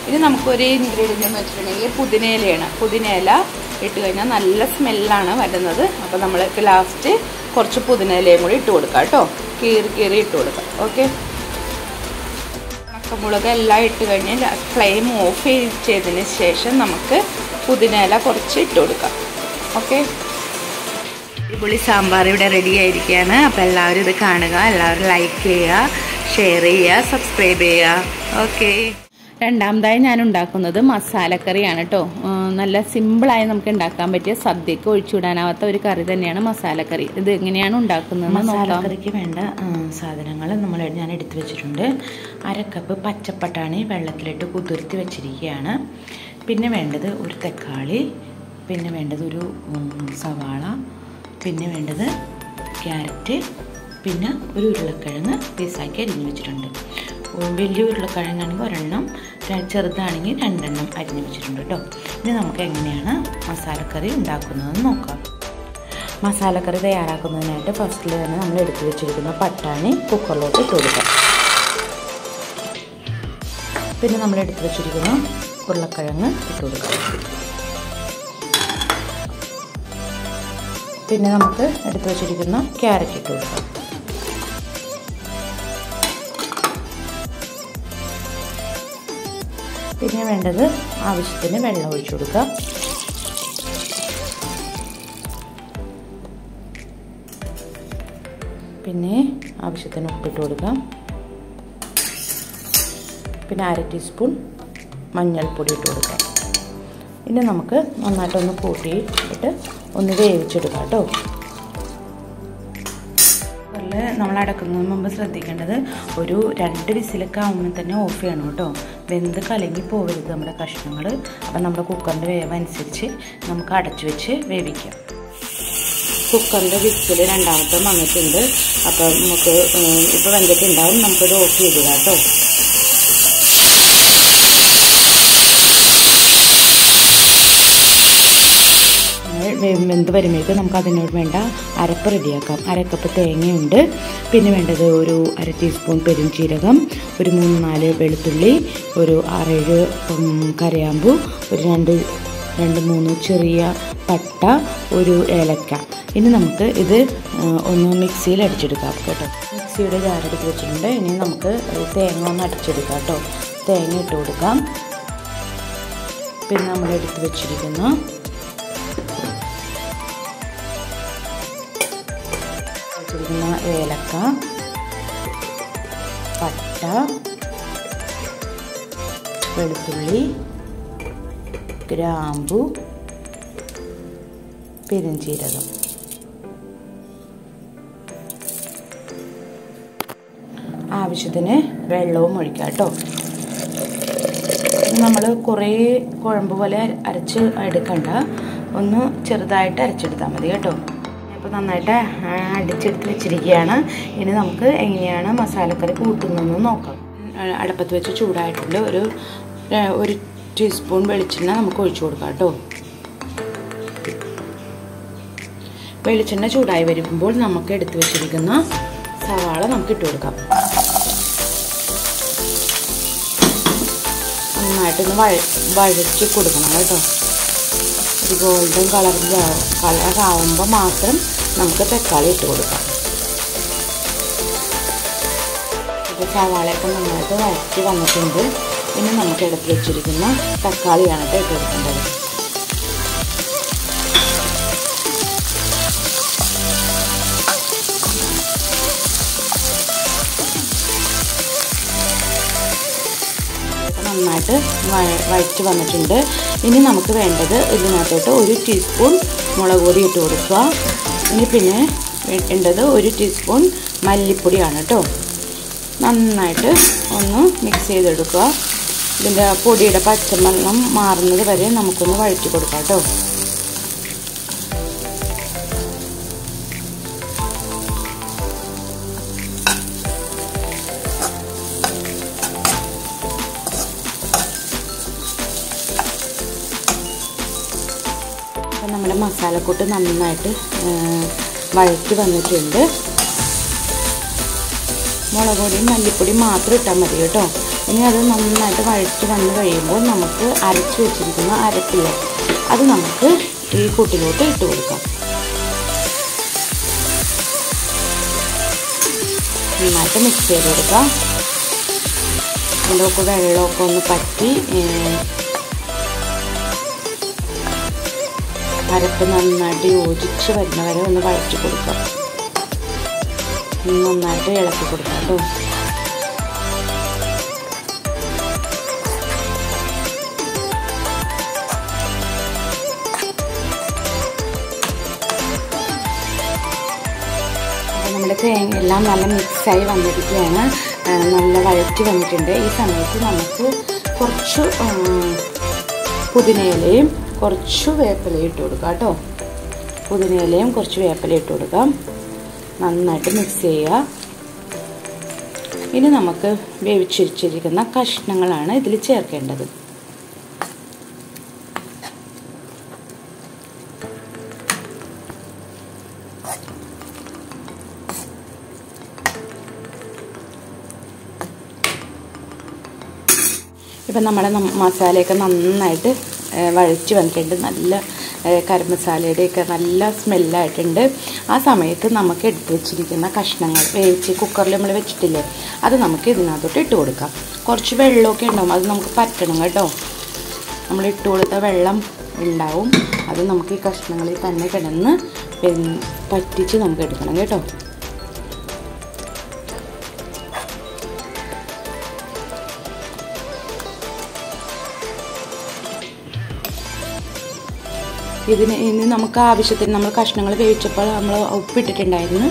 ഇനി നമുക്കൊരു ഇൻഗ്രീഡിയൻ്റ് എന്ന് വെച്ചിട്ടുണ്ടെങ്കിൽ പുതിനയിലയാണ്. പുതിനയില ഇട്ട് കഴിഞ്ഞാൽ നല്ല സ്മെല്ലാണ് വരുന്നത്. അപ്പോൾ നമ്മൾ ലാസ്റ്റ് കുറച്ച് പുതിനയിലയും കൂടി ഇട്ട് കൊടുക്കാം കേട്ടോ. കീറി ഇട്ട് കൊടുക്കാം. ഓക്കെ. ഉണക്കമുളക് എല്ലാം ഇട്ട് കഴിഞ്ഞ് ഫ്ലെയിം ഓഫ് ചെയ്തതിന് ശേഷം നമുക്ക് പുതിനയില കുറച്ച് ഇട്ട് കൊടുക്കാം. ഓക്കെ. അടിപൊളി സാമ്പാർ ഇവിടെ റെഡി ആയിരിക്കുകയാണ്. അപ്പോൾ എല്ലാവരും ഇത് കാണുക. എല്ലാവരും ലൈക്ക് ചെയ്യുക, ഷെയർ ചെയ്യുക, സബ്സ്ക്രൈബ് ചെയ്യുക. ഓക്കെ. രണ്ടാമതായി ഞാൻ ഉണ്ടാക്കുന്നത് മസാലക്കറിയാണ് കേട്ടോ. നല്ല സിമ്പിളായി നമുക്ക് ഉണ്ടാക്കാൻ പറ്റിയ സദ്യക്ക് ഒഴിച്ചുവിടാനാവാത്ത ഒരു കറി തന്നെയാണ് മസാലക്കറി. ഇത് എങ്ങനെയാണ് ഉണ്ടാക്കുന്നത്? മസാലക്കറിക്ക് വേണ്ട സാധനങ്ങൾ ഞാൻ എടുത്തു വെച്ചിട്ടുണ്ട്. 1 കപ്പ് പച്ചപ്പട്ടാണി വെള്ളത്തിലിട്ട് കുതിർത്തി വെച്ചിരിക്കുകയാണ്. പിന്നെ വേണ്ടത് ഒരു തക്കാളി, പിന്നെ വേണ്ടത് ഒരു സവാള, പിന്നെ വേണ്ടത് ക്യാരറ്റ്, പിന്നെ ഒരു ഉരുളക്കിഴങ്ങ് പീസാക്കി അരിഞ്ഞു വെച്ചിട്ടുണ്ട്. വലിയ ഉരുളക്കിഴങ്ങാണെങ്കിൽ 1 ചെറുതാണെങ്കിൽ 2 അരിഞ്ഞു വെച്ചിട്ടുണ്ട് കേട്ടോ. ഇനി നമുക്ക് എങ്ങനെയാണ് മസാലക്കറി ഉണ്ടാക്കുന്നതെന്ന് നോക്കാം. മസാലക്കറി തയ്യാറാക്കുന്നതിനായിട്ട് ഫസ്റ്റിൽ തന്നെ നമ്മൾ എടുത്തു വെച്ചിരിക്കുന്ന പട്ടാണി കുക്കറിലോട്ട് ഇട്ട് കൊടുക്കാം. പിന്നെ നമ്മൾ എടുത്ത് വെച്ചിരിക്കുന്ന ഉരുളക്കിഴങ്ങ് ഇട്ട് കൊടുക്കാം. പിന്നെ നമുക്ക് എടുത്ത് വെച്ചിരിക്കുന്ന ക്യാരറ്റ് ഇട്ട് കൊടുക്കാം. പിന്നെ വേണ്ടത് ആവശ്യത്തിന് വെള്ളം ഒഴിച്ചു കൊടുക്കാം. പിന്നെ ആവശ്യത്തിന് ഉപ്പിട്ട് കൊടുക്കാം. പിന്നെ 1/2 ടീസ്പൂൺ മഞ്ഞൾപ്പൊടി ഇട്ട് കൊടുക്കാം. ഇനി നമുക്ക് നന്നായിട്ടൊന്ന് കൂട്ടിയിട്ട് ഒന്ന് വേവിച്ചെടുക്കാം കേട്ടോ. കുക്കറിൽ നമ്മൾ അടക്കുന്നതിന് മുമ്പ് ശ്രദ്ധിക്കേണ്ടത് ഒരു 2 വിസിലൊക്കെ ആകുമ്പോൾ തന്നെ ഓഫ് ചെയ്യണം കേട്ടോ. വെന്ത് കലങ്ങി പോകരുത് നമ്മുടെ കഷ്ണങ്ങൾ. അപ്പം നമ്മുടെ കുക്കറിൻ്റെ വേവ് അനുസരിച്ച് നമുക്ക് അടച്ചു വെച്ച് വേവിക്കാം. കുക്കറിൻ്റെ വിസിൽ രണ്ടാമത്തെ വന്നിട്ടുണ്ട്. അപ്പം നമുക്ക് ഇപ്പോൾ വെന്തിട്ടുണ്ടാവും. നമുക്കത് ഓഫ് ചെയ്തിടാം കേട്ടോ. വെന്ത് വരുമ്പോഴേക്ക് നമുക്ക് അതിനോട് വേണ്ട അരപ്പ് റെഡിയാക്കാം. 1 കപ്പ് തേങ്ങയുണ്ട്. പിന്നെ വേണ്ടത് ഒരു 1/2 ടീസ്പൂൺ പെരുംജീരകം, ഒരു 3-4 വെളുത്തുള്ളി, ഒരു 6-7 കരയാമ്പു, ഒരു 2-3 ചെറിയ പട്ട, ഒരു ഏലക്ക. ഇനി നമുക്ക് ഇത് ഒന്ന് മിക്സിയിൽ അടിച്ചെടുക്കാം കേട്ടോ. മിക്സിയുടെ ജാറെടുത്ത് വെച്ചിട്ടുണ്ട്. ഇനി നമുക്ക് തേങ്ങ ഒന്ന് അടിച്ചെടുക്കാം കേട്ടോ. തേങ്ങ ഇട്ട് കൊടുക്കാം. പിന്നെ നമ്മൾ എടുത്ത് വെച്ചിരിക്കുന്ന ഏലക്ക, പട്ട, വെളുത്തുള്ളി, ഗ്രാമ്പു, പെരുംജീരകം. ആവശ്യത്തിന് വെള്ളവും ഒഴിക്കാം കേട്ടോ. നമ്മൾ കുറേ കുഴമ്പ് പോലെ അരച്ച് എടുക്കണ്ട, ഒന്ന് ചെറുതായിട്ട് അരച്ചെടുത്താൽ മതി കേട്ടോ. അപ്പോൾ നന്നായിട്ട് അടിച്ചെടുത്ത് വെച്ചിരിക്കുകയാണ്. ഇനി നമുക്ക് എങ്ങനെയാണ് മസാലക്കറി കൂട്ടുന്നതെന്ന് നോക്കാം. അടുപ്പത്ത് വെച്ച് ചൂടായിട്ടുണ്ട്. ഒരു ടീസ്പൂൺ വെളിച്ചെണ്ണ നമുക്ക് ഒഴിച്ചു കൊടുക്കാം കേട്ടോ. വെളിച്ചെണ്ണ ചൂടായി വരുമ്പോൾ നമുക്ക് എടുത്ത് വെച്ചിരിക്കുന്ന സവാള നമുക്ക് ഇട്ട് കൊടുക്കാം. നന്നായിട്ടൊന്ന് വഴറ്റി കൊടുക്കണം കേട്ടോ. ഒരു ഗോൾഡൻ കളറാവുമ്പോൾ മാത്രം നമുക്ക് തക്കാളി ഇട്ട് കൊടുക്കാം. ഇപ്പോൾ സവാളയൊക്കെ നന്നായിട്ട് വഴറ്റി വന്നിട്ടുണ്ട്. ഇനി നമുക്ക് എടുത്ത് വെച്ചിരിക്കുന്ന തക്കാളിയാണ് ഇട്ട് കൊടുക്കേണ്ടത്. നന്നായിട്ട് വഴറ്റി വന്നിട്ടുണ്ട്. ഇനി നമുക്ക് വേണ്ടത് ഇതിനകത്തോട്ട് 1 ടീസ്പൂൺ മുളക് പൊടി ഇട്ട് കൊടുക്കുക. ഇനി പിന്നെ വേണ്ടത് 1 ടീസ്പൂൺ മല്ലിപ്പൊടിയാണ് കേട്ടോ. നന്നായിട്ട് ഒന്ന് മിക്സ് ചെയ്തെടുക്കുക. ഇതിൻ്റെ പൊടിയുടെ പച്ചമണം മാറുന്നത് വരെ നമുക്കൊന്ന് വഴറ്റി കൊടുക്കാം കേട്ടോ. നമ്മുടെ മസാലക്കൂട്ട് നന്നായിട്ട് വഴറ്റി വന്നിട്ടുണ്ട്. മുളക് പൊടിയും മല്ലിപ്പൊടിയും മാത്രം ഇട്ടാൽ മതി കേട്ടോ. ഇനി അത് നന്നായിട്ട് വഴറ്റി വന്ന് കഴിയുമ്പോൾ നമുക്ക് അരച്ച് വെച്ചിരിക്കുന്ന അരപ്പില്ല, അത് നമുക്ക് ഈ കൂട്ടിലോട്ട് ഇട്ട് കൊടുക്കാം. നന്നായിട്ട് മിക്സ് ചെയ്ത് കൊടുക്കാം. അതിലൊക്കെ വെള്ളമൊക്കെ ഒന്ന് പറ്റി അരപ്പ് നന്നായിട്ട് യോജിച്ച് വരുന്നവരെ ഒന്ന് വഴറ്റി കൊടുക്കാം. നന്നായിട്ട് ഇളക്കി കൊടുക്കാം കേട്ടോ. നമ്മുടെ തേങ്ങ എല്ലാം നല്ല മിക്സായി വന്നിരിക്കുകയാണ്. നല്ല വഴറ്റി വന്നിട്ടുണ്ട്. ഈ സമയത്ത് നമുക്ക് കുറച്ച് പുതിനയിലയും കുറച്ച് വേപ്പിലയും ഇട്ട് കൊടുക്കാം കേട്ടോ. പുതിനയിലയും കുറച്ച് വേപ്പില ഇട്ട് കൊടുക്കാം. നന്നായിട്ട് മിക്സ് ചെയ്യുക. ഇനി നമുക്ക് വേവിച്ചിരിക്കുന്ന കഷ്ണങ്ങളാണ് ഇതിൽ ചേർക്കേണ്ടത്. ഇപ്പം നമ്മുടെ മസാലയൊക്കെ നന്നായിട്ട് വഴറ്റി വന്നിട്ടുണ്ട്. നല്ല കറി മസാലയുടെയൊക്കെ നല്ല സ്മെല്ലായിട്ടുണ്ട്. ആ സമയത്ത് നമുക്ക് എടുത്ത് വെച്ചിരിക്കുന്ന കഷ്ണങ്ങൾ വേവിച്ച് കുക്കറിൽ നമ്മൾ വെച്ചിട്ടില്ലേ, അത് നമുക്ക് ഇതിനകത്തോട്ട് ഇട്ട് കൊടുക്കാം. കുറച്ച് വെള്ളമൊക്കെ ഉണ്ടാവും, അത് നമുക്ക് പറ്റണം കേട്ടോ. നമ്മൾ ഇട്ട് കൊടുത്ത വെള്ളം ഉണ്ടാവും, അത് നമുക്ക് ഈ കഷ്ണങ്ങളിൽ തന്നെ കിടന്ന് പറ്റിച്ച് നമുക്ക് എടുക്കണം കേട്ടോ. ഇനി നമുക്ക് ആവശ്യത്തിന്, നമ്മൾ കഷ്ണങ്ങൾ വേവിച്ചപ്പോൾ നമ്മൾ ഉപ്പിട്ടിട്ടുണ്ടായിരുന്നു.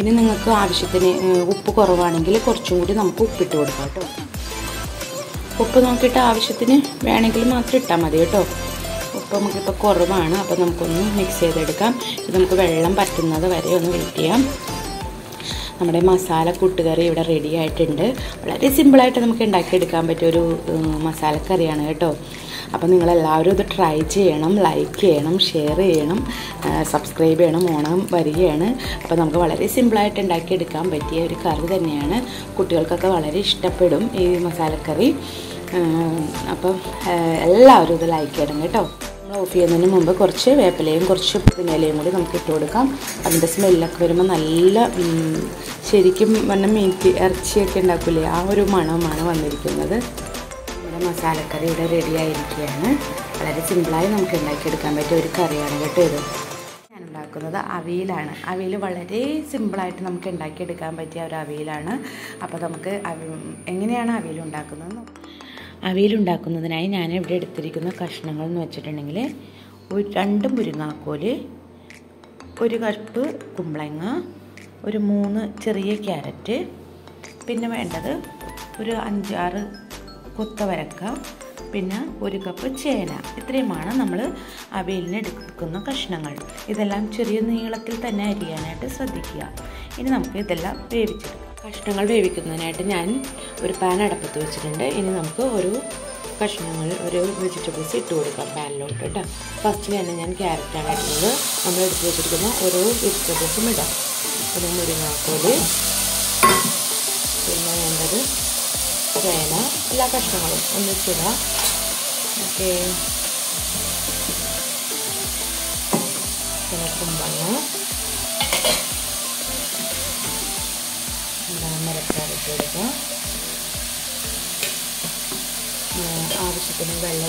ഇനി നിങ്ങൾക്ക് ആവശ്യത്തിന് ഉപ്പ് കുറവാണെങ്കിൽ കുറച്ചും കൂടി നമുക്ക് ഉപ്പിട്ട് കൊടുക്കാം കേട്ടോ. ഉപ്പ് നോക്കിയിട്ട് ആവശ്യത്തിന് വേണമെങ്കിൽ മാത്രം ഇട്ടാൽ മതി കേട്ടോ. ഉപ്പ് നമുക്കിപ്പോൾ കുറവാണ്, അപ്പോൾ നമുക്കൊന്ന് മിക്സ് ചെയ്തെടുക്കാം. ഇത് നമുക്ക് വെള്ളം പറ്റുന്നത് വരെ ഒന്ന് വെയിറ്റ് ചെയ്യാം. നമ്മുടെ മസാല കൂട്ടുകറി ഇവിടെ റെഡി ആയിട്ടുണ്ട്. വളരെ സിമ്പിളായിട്ട് നമുക്ക് ഉണ്ടാക്കിയെടുക്കാൻ പറ്റിയൊരു മസാലക്കറിയാണ് കേട്ടോ. അപ്പോൾ നിങ്ങളെല്ലാവരും ഇത് ട്രൈ ചെയ്യണം, ലൈക്ക് ചെയ്യണം, ഷെയർ ചെയ്യണം, സബ്സ്ക്രൈബ് ചെയ്യണം. ഓണം വരികയാണ്, അപ്പോൾ നമുക്ക് വളരെ സിമ്പിളായിട്ട് ഉണ്ടാക്കിയെടുക്കാൻ പറ്റിയ ഒരു കറി തന്നെയാണ്. കുട്ടികൾക്കൊക്കെ വളരെ ഇഷ്ടപ്പെടും ഈ മസാലക്കറി. അപ്പം എല്ലാവരും ഇത് ലൈക്ക് ചെയ്യണം കേട്ടോ. നമ്മൾ ഓഫ് ചെയ്യുന്നതിന് മുമ്പ് കുറച്ച് വേപ്പിലയും കുറച്ച് പുതിനയിലയും കൂടി നമുക്ക് ഇട്ട് കൊടുക്കാം. അതിൻ്റെ സ്മെല്ലൊക്കെ വരുമ്പോൾ നല്ല ശരിക്കും പറഞ്ഞാൽ മീറ്റ് ഇറച്ചിയൊക്കെ ഉണ്ടാക്കില്ലേ, ആ ഒരു മണമാണ് വന്നിരിക്കുന്നത്. മസാലക്കറി ഇവിടെ റെഡി ആയിരിക്കുകയാണ്. വളരെ സിമ്പിളായി നമുക്ക് ഉണ്ടാക്കിയെടുക്കാൻ പറ്റിയ ഒരു കറിയാണ് കേട്ടോ ഇത്. ഞാൻ ഉണ്ടാക്കുന്നത് അവിയലാണ്. അവിയൽ വളരെ സിമ്പിളായിട്ട് നമുക്ക് ഉണ്ടാക്കിയെടുക്കാൻ പറ്റിയ ഒരു അവിയലാണ്. അപ്പോൾ നമുക്ക് എങ്ങനെയാണ് അവിയൽ ഉണ്ടാക്കുന്നത്? അവിയൽ ഉണ്ടാക്കുന്നതിനായി ഞാൻ ഇവിടെ എടുത്തിരിക്കുന്ന കഷ്ണങ്ങൾ എന്ന് വെച്ചിട്ടുണ്ടെങ്കിൽ 2 മുരിങ്ങാക്കോല്, 1 കപ്പ് കുമ്പളങ്ങ, ഒരു 3 ചെറിയ ക്യാരറ്റ്, പിന്നെ വേണ്ടത് ഒരു 5-6 കൊത്തവരക്ക, പിന്നെ 1 കപ്പ് ചേന. ഇത്രയുമാണ് നമ്മൾ അവിയലിന് എടുക്കുന്ന കഷ്ണങ്ങൾ. ഇതെല്ലാം ചെറിയ നീളത്തിൽ തന്നെ അരിയാനായിട്ട് ശ്രദ്ധിക്കുക. ഇനി നമുക്ക് ഇതെല്ലാം വേവിച്ചെടുക്കാം. കഷ്ണങ്ങൾ വേവിക്കുന്നതിനായിട്ട് ഞാൻ ഒരു പാൻ അടുപ്പത്ത് വെച്ചിട്ടുണ്ട്. ഇനി നമുക്ക് ഒരു വെജിറ്റബിൾസ് ഇട്ട് കൊടുക്കാം പാനിലോട്ട് കേട്ടോ. ഫസ്റ്റിൽ തന്നെ ഞാൻ ക്യാരറ്റാണ് ഇടുന്നത്. നമ്മൾ എടുത്ത് വെച്ചിരിക്കുന്ന ഓരോ വെജിറ്റബിൾസും ഇടാം. പിന്നെ മുരിങ്ങാക്കോല്, പിന്നെ വേണ്ടത് ചേന, എല്ലാ കഷ്ണങ്ങളും ഒന്നിച്ചിടാം. ഓക്കെ, പിന്നെ കുമ്പളങ്ങ, മരക്കാരിട്ട് കൊടുക്കുക. ആവശ്യത്തിന് വെള്ളം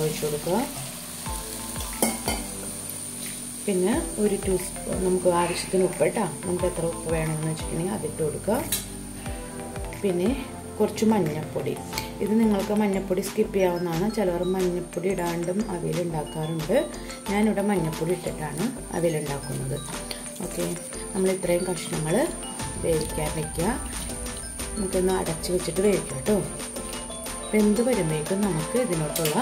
ഒഴിച്ചു കൊടുക്കുക. പിന്നെ 1 ടീസ്പൂൺ നമുക്ക് ആവശ്യത്തിന് ഉപ്പ് കേട്ടോ. നമുക്ക് എത്ര ഉപ്പ് വേണമെന്ന് വെച്ചിട്ടുണ്ടെങ്കിൽ അതിട്ട് കൊടുക്കുക. പിന്നെ കുറച്ച് മഞ്ഞൾപ്പൊടി. ഇത് നിങ്ങൾക്ക് മഞ്ഞൾപ്പൊടി സ്കിപ്പ് ചെയ്യാവുന്നതാണ്. ചിലവർ മഞ്ഞൾപ്പൊടി ഇടാണ്ടും അവിയൽ ഉണ്ടാക്കാറുണ്ട്. ഞാനിവിടെ മഞ്ഞൾപ്പൊടി ഇട്ടിട്ടാണ് അവിയൽ ഉണ്ടാക്കുന്നത്. ഓക്കെ, നമ്മൾ ഇത്രയും കഷ്ണങ്ങൾ വേവിക്കാൻ വയ്ക്കുക. നമുക്കൊന്ന് അടച്ച് വെച്ചിട്ട് വേവിക്കാം കേട്ടോ. വെന്ത് വരുമ്പോഴേക്കും നമുക്ക് ഇതിനോട്ടുള്ള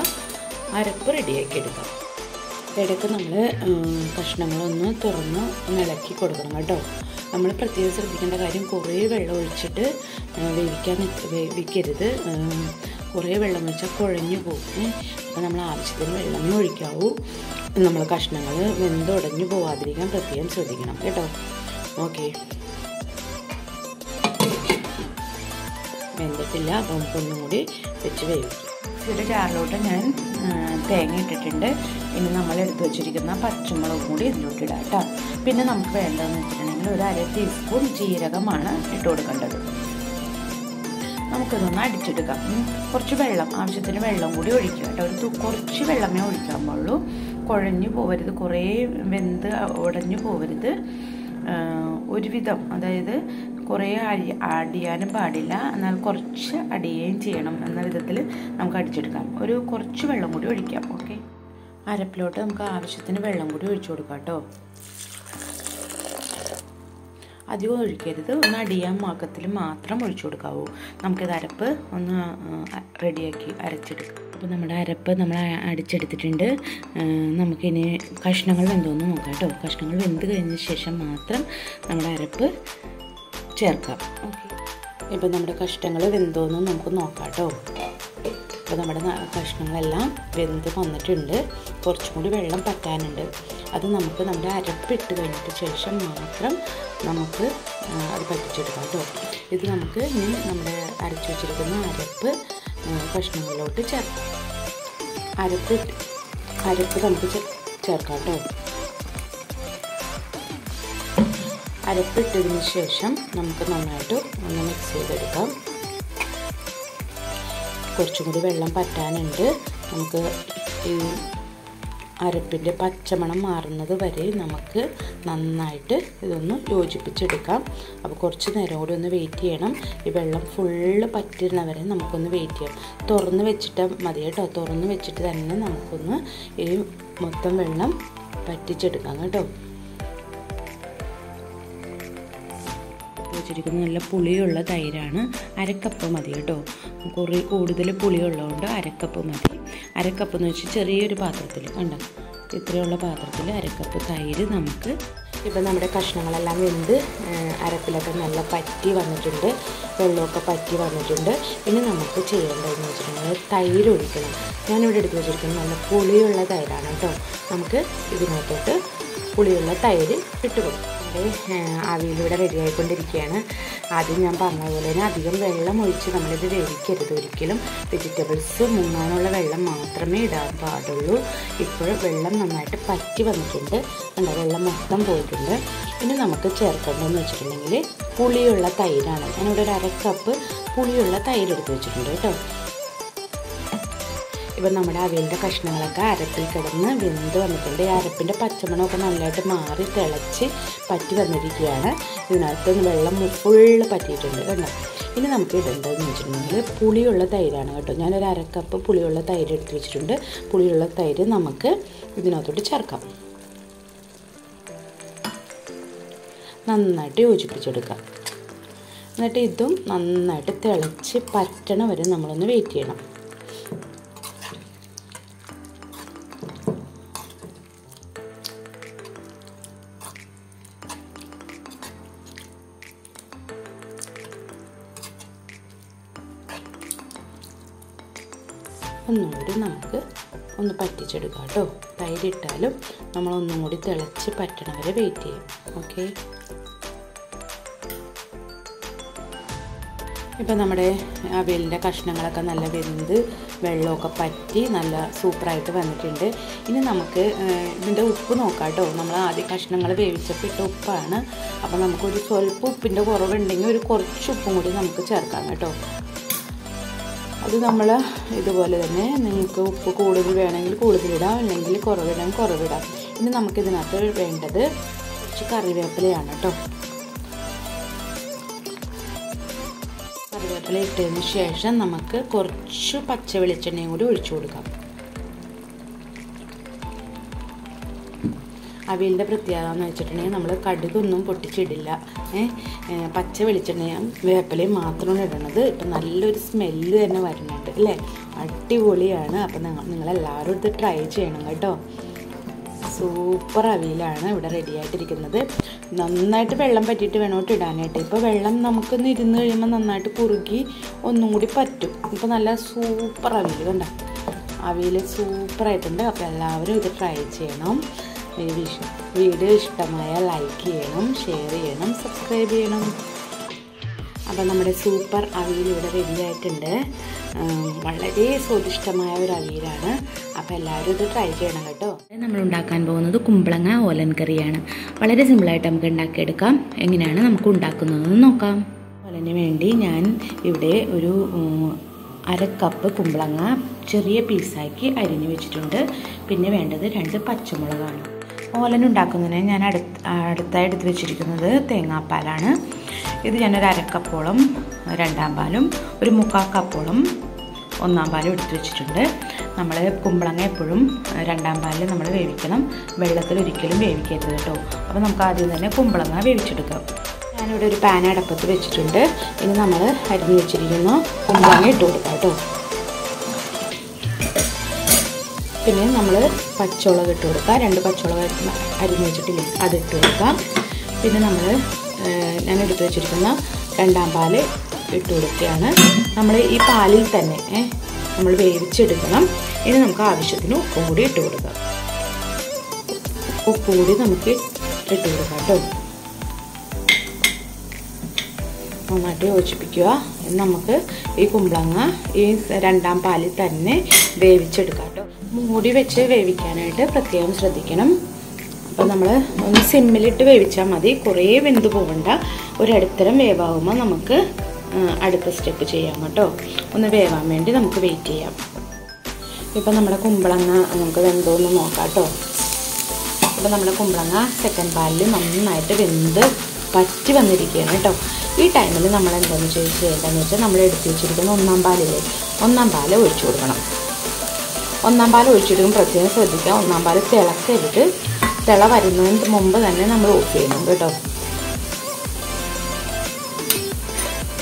അരപ്പ് റെഡിയാക്കി എടുക്കാം. ഇടയ്ക്ക് നമ്മൾ കഷ്ണങ്ങളൊന്ന് തുറന്ന് ഇളക്കി കൊടുക്കണം കേട്ടോ. നമ്മൾ പ്രത്യേകം ശ്രദ്ധിക്കേണ്ട കാര്യം, കുറേ വെള്ളം ഒഴിച്ചിട്ട് വേവിക്കരുത്. കുറേ വെള്ളം വെച്ചാൽ കുഴഞ്ഞു പോകും. അപ്പോൾ നമ്മൾ ആവശ്യത്തിന് വെള്ളമേ ഒഴിക്കാവൂ. നമ്മൾ കഷ്ണങ്ങൾ വെന്തുടഞ്ഞു പോവാതിരിക്കാൻ പ്രത്യേകം ശ്രദ്ധിക്കണം കേട്ടോ. ഓക്കെ, വെന്തിട്ടില്ല, അപ്പോൾ നമുക്കൊന്നും കൂടി വെച്ച് വേവിക്കും. ഒരു ജാറിലോട്ട് ഞാൻ തേങ്ങ ഇട്ടിട്ടുണ്ട്. ഇനി നമ്മൾ എടുത്ത് വെച്ചിരിക്കുന്ന പച്ചമുളക് കൂടി ഇതിലോട്ട് ഇടാം കേട്ടോ. പിന്നെ നമുക്ക് വേണ്ടതെന്ന് വെച്ചിട്ടുണ്ടെങ്കിൽ ഒരു 1/2 ടീസ്പൂൺ ജീരകമാണ് ഇട്ട് കൊടുക്കേണ്ടത്. നമുക്കിതൊന്ന് അടിച്ചെടുക്കാം. കുറച്ച് വെള്ളം, ആവശ്യത്തിന് വെള്ളം കൂടി ഒഴിക്കുക കേട്ടോ. കുറച്ച് വെള്ളമേ ഒഴിക്കാൻ പാടുള്ളൂ. കുഴഞ്ഞു പോവരുത്, കുറേ വെന്ത് ഉടഞ്ഞു പോവരുത്. ഒരുവിധം, അതായത് കുറേ അടിയാനും പാടില്ല, എന്നാൽ കുറച്ച് അടിയുകയും ചെയ്യണം എന്ന വിധത്തിൽ നമുക്ക് അടിച്ചെടുക്കാം. കുറച്ച് വെള്ളം കൂടി ഒഴിക്കാം. ഓക്കെ, അരപ്പിലോട്ട് നമുക്ക് ആവശ്യത്തിന് വെള്ളം കൂടി ഒഴിച്ചു കൊടുക്കാം കേട്ടോ. അധികം ഒഴിക്കരുത്, ഒന്ന് അടിയാൻ പാകത്തിൽ മാത്രം ഒഴിച്ചു കൊടുക്കാവൂ. നമുക്കിത് അരപ്പ് ഒന്ന് റെഡിയാക്കി അരച്ചെടുക്കാം. അപ്പോൾ നമ്മുടെ അരപ്പ് നമ്മൾ അടിച്ചെടുത്തിട്ടുണ്ട്. നമുക്കിനി കഷ്ണങ്ങൾ വെന്തോന്ന് നോക്കാം കേട്ടോ. കഷ്ണങ്ങൾ വെന്ത് കഴിഞ്ഞ ശേഷം മാത്രം നമ്മുടെ അരപ്പ് ചേർക്കാം. ഓക്കെ, ഇപ്പം നമ്മുടെ കഷ്ണങ്ങൾ വെന്തോന്ന് നമുക്ക് നോക്കാം കേട്ടോ. അപ്പോൾ നമ്മുടെ കഷ്ണങ്ങളെല്ലാം വെന്ത് വന്നിട്ടുണ്ട്. കുറച്ചും കൂടി വെള്ളം പറ്റാനുണ്ട്. അത് നമുക്ക് നമ്മുടെ അരപ്പിട്ട് കഴിഞ്ഞിട്ട് ശേഷം മാത്രം നമുക്ക് അത് പറ്റിച്ചെടുക്കാം കേട്ടോ. ഇത് നമുക്ക് ഇനി നമ്മുടെ അരച്ച് വെച്ചിരിക്കുന്ന അരപ്പ് കഷ്ണങ്ങളിലോട്ട് ചേർക്കാം. അരപ്പ് നമുക്ക് ചേർക്കാം കേട്ടോ. അരപ്പിട്ടതിന് ശേഷം നമുക്ക് നന്നായിട്ട് ഒന്ന് മിക്സ് ചെയ്തെടുക്കാം. കുറച്ചും കൂടി വെള്ളം പറ്റാനുണ്ട്. നമുക്ക് ഈ അരപ്പിൻ്റെ പച്ചമണം മാറുന്നത് വരെ നമുക്ക് നന്നായിട്ട് ഇതൊന്ന് യോജിപ്പിച്ചെടുക്കാം. അപ്പോൾ കുറച്ച് നേരം കൂടി ഒന്ന് വെയിറ്റ് ചെയ്യണം. ഈ വെള്ളം ഫുള്ള് പറ്റുന്ന വരെ നമുക്കൊന്ന് വെയിറ്റ് ചെയ്യാം. തുറന്ന് വെച്ചിട്ട് മതി കേട്ടോ. തുറന്ന് വെച്ചിട്ട് തന്നെ നമുക്കൊന്ന് ഈ മൊത്തം വെള്ളം പറ്റിച്ചെടുക്കാം കേട്ടോ. വെച്ചിരിക്കുന്ന നല്ല പുളിയുള്ള തൈരാണ്. അരക്കപ്പ് മതി കേട്ടോ. കുറേ കൂടുതൽ പുളിയുള്ളതുകൊണ്ട് അരക്കപ്പ് മതി. അരക്കപ്പ് എന്ന് വെച്ചാൽ ചെറിയൊരു പാത്രത്തിൽ കണ്ടോ, ഇത്രയുള്ള പാത്രത്തിൽ അരക്കപ്പ് തൈര് നമുക്ക്. ഇപ്പം നമ്മുടെ കഷ്ണങ്ങളെല്ലാം വെന്ത് അരപ്പിലൊക്കെ നല്ല പറ്റി വന്നിട്ടുണ്ട്, വെള്ളമൊക്കെ പറ്റി വന്നിട്ടുണ്ട്. ഇനി നമുക്ക് ചെയ്യേണ്ടതെന്ന് വെച്ചിട്ടുണ്ടെങ്കിൽ തൈര് ഒഴിക്കണം. ഞാനിവിടെ എടുത്ത് വെച്ചിരിക്കുന്നത് നല്ല പുളിയുള്ള തൈരാണ് കേട്ടോ. നമുക്ക് ഇതിനകത്തോട്ട് പുളിയുള്ള തൈര് ഇട്ട് കൊടുക്കും. അവിയലിവിടെ റെഡി ആയിക്കൊണ്ടിരിക്കുകയാണ്. ആദ്യം ഞാൻ പറഞ്ഞതുപോലെ തന്നെ അധികം വെള്ളം ഒഴിച്ച് നമ്മളിത് വേവിക്കരുത് ഒരിക്കലും. വെജിറ്റബിൾസ് മുങ്ങാനുള്ള വെള്ളം മാത്രമേ ഇടാൻ പാടുള്ളൂ. ഇപ്പോൾ വെള്ളം നന്നായിട്ട് പറ്റി വന്നിട്ടുണ്ട്. എന്താ വെള്ളം മൊത്തം പോയിട്ടുണ്ട്. ഇനി നമുക്ക് ചേർക്കേണ്ടതെന്ന് വെച്ചിട്ടുണ്ടെങ്കിൽ പുളിയുള്ള തൈരാണ്. ഞാനിവിടെ ഒരു അരക്കപ്പ് പുളിയുള്ള തൈര് എടുത്ത് വെച്ചിട്ടുണ്ട് കേട്ടോ. ഇപ്പം നമ്മുടെ അവിയലിൻ്റെ കഷ്ണങ്ങളൊക്കെ അരപ്പിൽ കിടന്ന് വെന്ത് വന്നിട്ടുണ്ട്. ഈ അരപ്പിൻ്റെ പച്ചമണമൊക്കെ നല്ലതായിട്ട് മാറി തിളച്ച് പറ്റി വന്നിരിക്കുകയാണ്. ഇതിനകത്ത് വെള്ളം ഫുള്ള് പറ്റിയിട്ടുണ്ട് കേട്ടോ. ഇനി നമുക്ക് ഇടേണ്ടതെന്ന് വെച്ചിട്ടുണ്ടെങ്കിൽ പുളിയുള്ള തൈരാണ് കേട്ടോ. ഞാനൊരു അരക്കപ്പ് പുളിയുള്ള തൈര് എടുത്ത് വെച്ചിട്ടുണ്ട്. പുളിയുള്ള തൈര് നമുക്ക് ഇതിനകത്തോട്ട് ചേർക്കാം. നന്നായിട്ട് യോജിപ്പിച്ചെടുക്കാം. എന്നിട്ട് ഇതും നന്നായിട്ട് തിളച്ച് പറ്റണ വരെ നമ്മളൊന്ന് വെയിറ്റ് ചെയ്യണം. ഒന്നുകൂടി നമുക്ക് ഒന്ന് പറ്റിച്ചെടുക്കാം കേട്ടോ. തൈരിട്ടാലും നമ്മളൊന്നും കൂടി തിളച്ച് പറ്റണ വരെ വെയിറ്റ് ചെയ്യും. ഓക്കെ. ഇപ്പം നമ്മുടെ അവിയലിൻ്റെ കഷ്ണങ്ങളൊക്കെ നല്ല വെന്ത് വെള്ളമൊക്കെ പറ്റി നല്ല സൂപ്പറായിട്ട് വന്നിട്ടുണ്ട്. ഇനി നമുക്ക് ഇതിൻ്റെ ഉപ്പ് നോക്കാം കേട്ടോ. നമ്മൾ ആദ്യം കഷ്ണങ്ങൾ വേവിച്ചപ്പോൾ ഇട്ട ഉപ്പാണ്. അപ്പോൾ നമുക്കൊരു സ്വല്പം ഉപ്പിൻ്റെ കുറവുണ്ടെങ്കിൽ ഒരു കുറച്ച് ഉപ്പും കൂടി നമുക്ക് ചേർക്കാം കേട്ടോ. അത് നമ്മൾ ഇതുപോലെ തന്നെ നിങ്ങൾക്ക് ഉപ്പ് കൂടുതൽ വേണമെങ്കിൽ കൂടുതലിടാം, അല്ലെങ്കിൽ കുറവിടാം കുറവിടാം. ഇനി നമുക്കിതിനകത്ത് വേണ്ടത് കുറച്ച് കറിവേപ്പിലയാണ് കേട്ടോ. കറിവേപ്പില ഇട്ടതിന് ശേഷം നമുക്ക് കുറച്ച് പച്ച വെളിച്ചെണ്ണയും കൂടി ഒഴിച്ചു കൊടുക്കാം. അവിയലിൻ്റെ പ്രത്യേകത എന്ന് വെച്ചിട്ടുണ്ടെങ്കിൽ നമ്മൾ കടുകൊന്നും പൊട്ടിച്ചിടില്ല. പച്ച വെളിച്ചെണ്ണയും വേപ്പിലയും മാത്രമാണ് ഇടണത്. ഇപ്പം നല്ലൊരു സ്മെല്ല് തന്നെ വരുന്നുണ്ട് അല്ലേ, അടിപൊളിയാണ്. അപ്പം നിങ്ങളെല്ലാവരും ഇത് ട്രൈ ചെയ്യണം കേട്ടോ. സൂപ്പർ അവിയലാണ് ഇവിടെ റെഡി ആയിട്ടിരിക്കുന്നത്. നന്നായിട്ട് വെള്ളം പറ്റിയിട്ട് വേണോട്ട് ഇടാനായിട്ട്. ഇപ്പോൾ വെള്ളം നമുക്കൊന്ന് ഇരുന്ന് കഴിയുമ്പോൾ നന്നായിട്ട് കുറുകി ഒന്നും കൂടി പറ്റും. ഇപ്പോൾ നല്ല സൂപ്പർ അവിയൽ കണ്ടോ. അവിയൽ സൂപ്പറായിട്ടുണ്ട്. അപ്പോൾ എല്ലാവരും ഇത് ട്രൈ ചെയ്യണം. വീഡിയോ ഇഷ്ടമായാൽ ലൈക്ക് ചെയ്യണം, ഷെയർ ചെയ്യണം, സബ്സ്ക്രൈബ് ചെയ്യണം. അപ്പോൾ നമ്മുടെ സൂപ്പർ അവിയൽ ഇവിടെ റെഡി ആയിട്ടുണ്ട്. വളരെ സ്വാദിഷ്ടമായ ഒരു അവിയലാണ്. അപ്പോൾ എല്ലാവരും ഇത് ട്രൈ ചെയ്യണം കേട്ടോ. നമ്മൾ ഉണ്ടാക്കാൻ പോകുന്നത് കുമ്പളങ്ങ ഓലൻ കറിയാണ്. വളരെ സിമ്പിളായിട്ട് നമുക്ക് ഉണ്ടാക്കിയെടുക്കാം. എങ്ങനെയാണ് നമുക്ക് ഉണ്ടാക്കുന്നതെന്ന് നോക്കാം. ഓലന് വേണ്ടി ഞാൻ ഇവിടെ ഒരു അരക്കപ്പ് കുമ്പളങ്ങ ചെറിയ പീസാക്കി അരിഞ്ഞു വെച്ചിട്ടുണ്ട്. പിന്നെ വേണ്ടത് 2 പച്ചമുളകാണ്. ഓലൻ ഉണ്ടാക്കുന്നതിന് ഞാൻ അടുത്തായി എടുത്ത് വെച്ചിരിക്കുന്നത് തേങ്ങാപ്പാലാണ്. ഇത് ഞാനൊരു അരക്കപ്പോളം രണ്ടാം പാലും ഒരു 3/4 കപ്പോളം ഒന്നാം പാലും എടുത്ത് വെച്ചിട്ടുണ്ട്. നമ്മൾ കുമ്പളങ്ങ എപ്പോഴും രണ്ടാം പാലിൽ നമ്മൾ വേവിക്കണം, വെള്ളത്തിൽ ഒരിക്കലും വേവിക്കരുത് കേട്ടോ. അപ്പോൾ നമുക്ക് ആദ്യം തന്നെ കുമ്പളങ്ങ വേവിച്ചെടുക്കാം. ഞാനിവിടെ ഒരു പാൻ അടപ്പത്ത് വെച്ചിട്ടുണ്ട്. ഇനി നമ്മൾ അരിഞ്ഞു വെച്ചിരിക്കുന്ന കുമ്പളങ്ങ ഇട്ട് കൊടുക്കാം കേട്ടോ. പിന്നെ നമ്മൾ പച്ചമുളക് ഇട്ട് കൊടുക്കാം. 2 പച്ചമുളക് അരിഞ്ഞു വെച്ചിട്ടില്ലേ അതിട്ട് കൊടുക്കാം. പിന്നെ ഞാൻ എടുത്ത് വെച്ചിരിക്കുന്ന രണ്ടാം പാല് ഇട്ട് കൊടുക്കുകയാണ്. നമ്മൾ ഈ പാലിൽ തന്നെ നമ്മൾ വേവിച്ചെടുക്കണം. ഇനി നമുക്ക് ആവശ്യത്തിന് ഉപ്പും കൂടി ഇട്ട് കൊടുക്കാം. ഉപ്പ് കൂടി നമുക്ക് ഇട്ട് കൊടുക്കാം കേട്ടോ. നന്നായിട്ട് യോജിപ്പിക്കുക. നമുക്ക് ഈ കുമ്പളങ്ങ ഈ രണ്ടാം പാലിൽ തന്നെ വേവിച്ചെടുക്കാം കേട്ടോ. മൂടി വെച്ച് വേവിക്കാനായിട്ട് പ്രത്യേകം ശ്രദ്ധിക്കണം. അപ്പോൾ നമ്മൾ ഒന്ന് സിമ്മിലിട്ട് വേവിച്ചാൽ മതി, കുറേ വെന്ത് പോകണ്ട. ഒരിടത്തരം വേവാകുമ്പോൾ നമുക്ക് അടുത്ത സ്റ്റെപ്പ് ചെയ്യാം കേട്ടോ. ഒന്ന് വേവാൻ വേണ്ടി നമുക്ക് വെയിറ്റ് ചെയ്യാം. ഇപ്പം നമ്മുടെ കുമ്പളങ്ങ നമുക്ക് വെന്തോന്ന് നോക്കാം കേട്ടോ. അപ്പോൾ നമ്മുടെ കുമ്പളങ്ങ സെക്കൻഡ് പാലിൽ നന്നായിട്ട് വെന്ത് പറ്റി വന്നിരിക്കുകയാണ് കേട്ടോ. ഈ ടൈമിൽ നമ്മൾ എന്താണെന്ന് ചെയ്യേണ്ടതെന്ന് വെച്ചാൽ നമ്മൾ എടുത്ത് വെച്ചിരിക്കുന്ന ഒന്നാം പാൽ ഒഴിച്ചു കൊടുക്കണം. ഒന്നാം പാൽ ഒഴിച്ചിടുമ്പോൾ പ്രത്യേകം ശ്രദ്ധിക്കുക. ഒന്നാം പാൽ തിളക്കരുത്. തിള വരുന്നതിന് മുമ്പ് തന്നെ നമ്മൾ ഓഫ് ചെയ്യണം കേട്ടോ.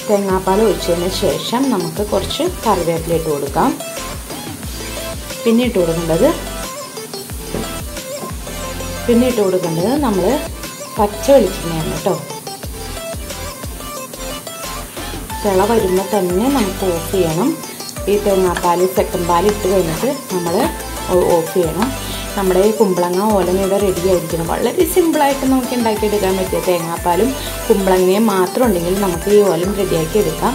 തേങ്ങാപ്പാൽ ഒഴിച്ചതിന് ശേഷം നമുക്ക് കുറച്ച് കറിവേപ്പില ഇട്ട് കൊടുക്കാം. പിന്നെ ഇട്ട് കൊടുക്കേണ്ടത് നമ്മൾ പച്ച വെളിച്ചെണ്ണയാണ് കേട്ടോ. തിള വരുമ്പോൾ തന്നെ നമുക്ക് ഓഫ് ചെയ്യണം. ഈ തേങ്ങാപ്പാൽ സെക്കൻഡ് പാൽ ഇട്ട് കഴിഞ്ഞിട്ട് നമ്മൾ ഓഫ് ചെയ്യണം. നമ്മുടെ ഈ കുമ്പളങ്ങ ഓലൻ ഇവിടെ റെഡി ആയിരിക്കണം. വളരെ സിമ്പിളായിട്ട് നമുക്ക് ഉണ്ടാക്കിയെടുക്കാൻ പറ്റിയ തേങ്ങാപ്പാലും കുമ്പളങ്ങയും മാത്രം ഉണ്ടെങ്കിൽ നമുക്ക് ഈ ഓലൻ റെഡിയാക്കി എടുക്കാം.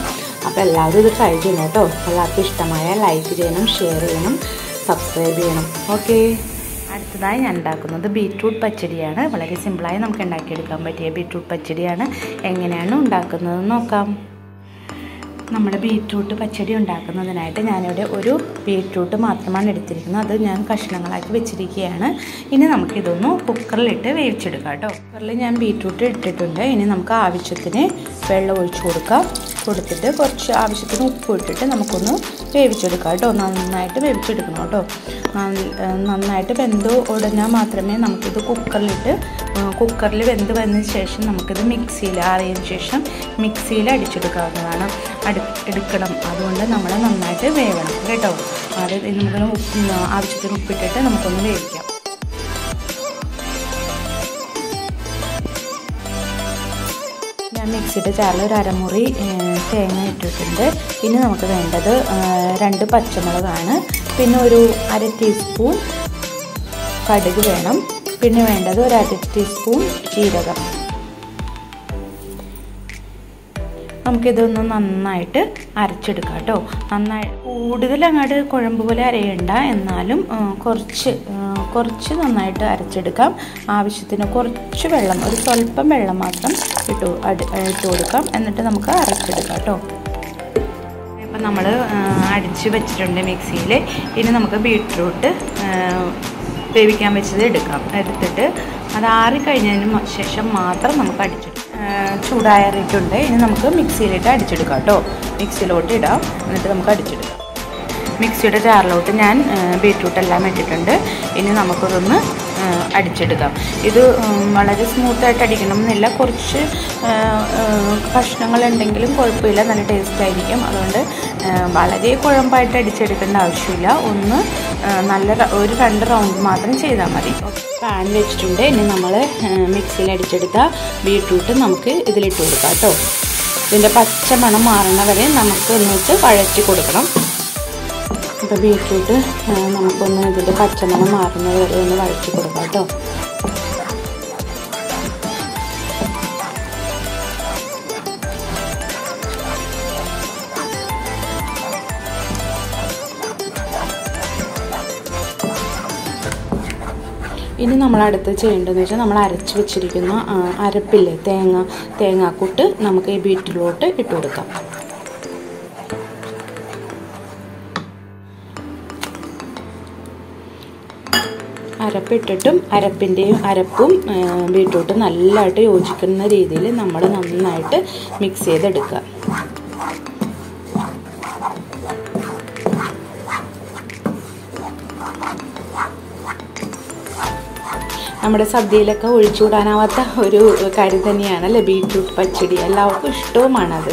അപ്പോൾ എല്ലാവരും ഇത് ട്രൈ ചെയ്യണം കേട്ടോ. എല്ലാവർക്കും ഇഷ്ടമായ ലൈക്ക് ചെയ്യണം, ഷെയർ ചെയ്യണം, സബ്സ്ക്രൈബ് ചെയ്യണം. ഓക്കെ. അടുത്തതായി ഞാൻ ഉണ്ടാക്കുന്നത് ബീറ്റ്റൂട്ട് പച്ചടിയാണ്. വളരെ സിമ്പിളായി നമുക്ക് ഉണ്ടാക്കിയെടുക്കാൻ പറ്റിയ ബീറ്റ്റൂട്ട് പച്ചടിയാണ്. എങ്ങനെയാണ് ഉണ്ടാക്കുന്നതെന്ന് നോക്കാം. നമ്മുടെ ബീറ്റ്റൂട്ട് പച്ചടി ഉണ്ടാക്കുന്നതിനായിട്ട് ഞാനിവിടെ ഒരു ബീറ്റ്റൂട്ട് മാത്രമാണ് എടുത്തിരിക്കുന്നത്. അത് ഞാൻ കഷ്ണങ്ങളാക്കി വെച്ചിരിക്കുകയാണ്. ഇനി നമുക്കിതൊന്ന് കുക്കറിലിട്ട് വേവിച്ചെടുക്കാം കേട്ടോ. കുക്കറിൽ ഞാൻ ബീറ്റ്റൂട്ട് ഇട്ടിട്ടുണ്ട്. ഇനി നമുക്ക് ആവശ്യത്തിന് വെള്ളം ഒഴിച്ചു കൊടുത്തിട്ട് കുറച്ച് ആവശ്യത്തിന് ഉപ്പ് ഇട്ടിട്ട് നമുക്കൊന്ന് വേവിച്ചെടുക്കാം കേട്ടോ. നന്നായിട്ട് വേവിച്ചെടുക്കണം കേട്ടോ. നന്നായിട്ട് വെന്ത് ഉടഞ്ഞാൽ മാത്രമേ നമുക്കിത് കുക്കറിൽ വെന്ത് വന്നതിന് ശേഷം നമുക്കിത് മിക്സിയിൽ ആറിയതിന് ശേഷം മിക്സിയിൽ അടിച്ചെടുക്കാവുന്നതാണ്. എടുക്കണം. അതുകൊണ്ട് നമ്മൾ നന്നായിട്ട് വേവണം കേട്ടോ. അത് നമുക്ക് ആവശ്യത്തിന് ഉപ്പിട്ടിട്ട് നമുക്കൊന്ന് വേവിക്കാം. ഞാൻ മിക്സിയുടെ ജാറിൽ ഒരു അരമുറി തേങ്ങ ഇട്ടിട്ടുണ്ട്. ഇനി നമുക്ക് വേണ്ടത് 2 പച്ചമുളകാണ്. പിന്നെ ഒരു 1/2 ടീസ്പൂൺ കടുക് വേണം. പിന്നെ വേണ്ടത് ഒരു 1/2 ടീസ്പൂൺ ജീരകം. നമുക്കിതൊന്ന് നന്നായിട്ട് അരച്ചെടുക്കാം കേട്ടോ. കൂടുതൽ അങ്ങോട്ട് കുഴമ്പ് പോലെ അരയണ്ട, എന്നാലും കുറച്ച് നന്നായിട്ട് അരച്ചെടുക്കാം. ആവശ്യത്തിന് കുറച്ച് വെള്ളം, ഒരു സ്വല്പം വെള്ളം മാത്രം ഇട്ട് കൊടുക്കാം. എന്നിട്ട് നമുക്ക് അരച്ചെടുക്കാം കേട്ടോ. ഇപ്പം നമ്മൾ അടിച്ച് വെച്ചിട്ടുണ്ട് മിക്സിയിൽ. ഇനി നമുക്ക് ബീറ്റ്റൂട്ട് വേവിക്കാൻ വെച്ചത് എടുത്തിട്ട് അത് ആറിക്കഴിഞ്ഞതിന് ശേഷം മാത്രം നമുക്ക് അടിച്ചെടുക്കാം. ചൂടാറിയിട്ടുണ്ട്. ഇനി നമുക്ക് മിക്സിയിലിട്ട് അടിച്ചെടുക്കാം കേട്ടോ. മിക്സിയിലോട്ട് ഇടാം. എന്നിട്ട് നമുക്ക് അടിച്ചെടുക്കാം. മിക്സിയുടെ ജാറിലോട്ട് ഞാൻ ബീറ്റ്റൂട്ടെല്ലാം ഇട്ടിട്ടുണ്ട്. ഇനി നമുക്കതൊന്ന് അടിച്ചെടുക്കാം. ഇത് വളരെ സ്മൂത്തായിട്ട് അടിക്കണം എന്നില്ല. കുറച്ച് കഷ്ണങ്ങളുണ്ടെങ്കിലും കുഴപ്പമില്ല, നല്ല ടേസ്റ്റ് ആയിരിക്കും. അതുകൊണ്ട് വളരെ കുഴമ്പായിട്ട് അടിച്ചെടുക്കേണ്ട ആവശ്യമില്ല. ഒരു 2 റൗണ്ട് മാത്രം ചെയ്താൽ മതി. പാൻ വെച്ചിട്ടുണ്ട്. ഇനി നമ്മൾ മിക്സിയിൽ അടിച്ചെടുത്ത ബീറ്റ്റൂട്ട് നമുക്ക് ഇതിലിട്ട് കൊടുക്കാം കേട്ടോ. ഇതിൻ്റെ പച്ച മണം മാറുന്ന വരെ നമുക്ക് എന്നിട്ട് വഴറ്റി കൊടുക്കണം. അപ്പോൾ ബീറ്റ്റൂട്ട് നമുക്കൊന്ന് ഇതിൻ്റെ പച്ചമണം മാറുന്നത് വരെ ഒന്ന് വഴറ്റി കൊടുക്കാം കേട്ടോ. ഇനി നമ്മൾ അടുത്ത് ചെയ്യേണ്ടതെന്ന് വെച്ചാൽ നമ്മൾ അരച്ച് വെച്ചിരിക്കുന്ന അരപ്പില്ലേ, തേങ്ങാക്കൂട്ട് നമുക്ക് ഈ ബീറ്റിലോട്ട് ഇട്ട് കൊടുക്കാം. അരപ്പിട്ടിട്ടും അരപ്പും ബീറ്റ്റൂട്ടും നല്ലതായിട്ട് യോജിക്കുന്ന രീതിയിൽ നമ്മൾ നന്നായിട്ട് മിക്സ് ചെയ്തെടുക്കുക. നമ്മുടെ സദ്യയിലൊക്കെ ഒഴിച്ചുകൂടാനാവാത്ത ഒരു കാര്യം തന്നെയാണല്ലേ ബീറ്റ്റൂട്ട് പച്ചടി. എല്ലാവർക്കും ഇഷ്ടവുമാണത്.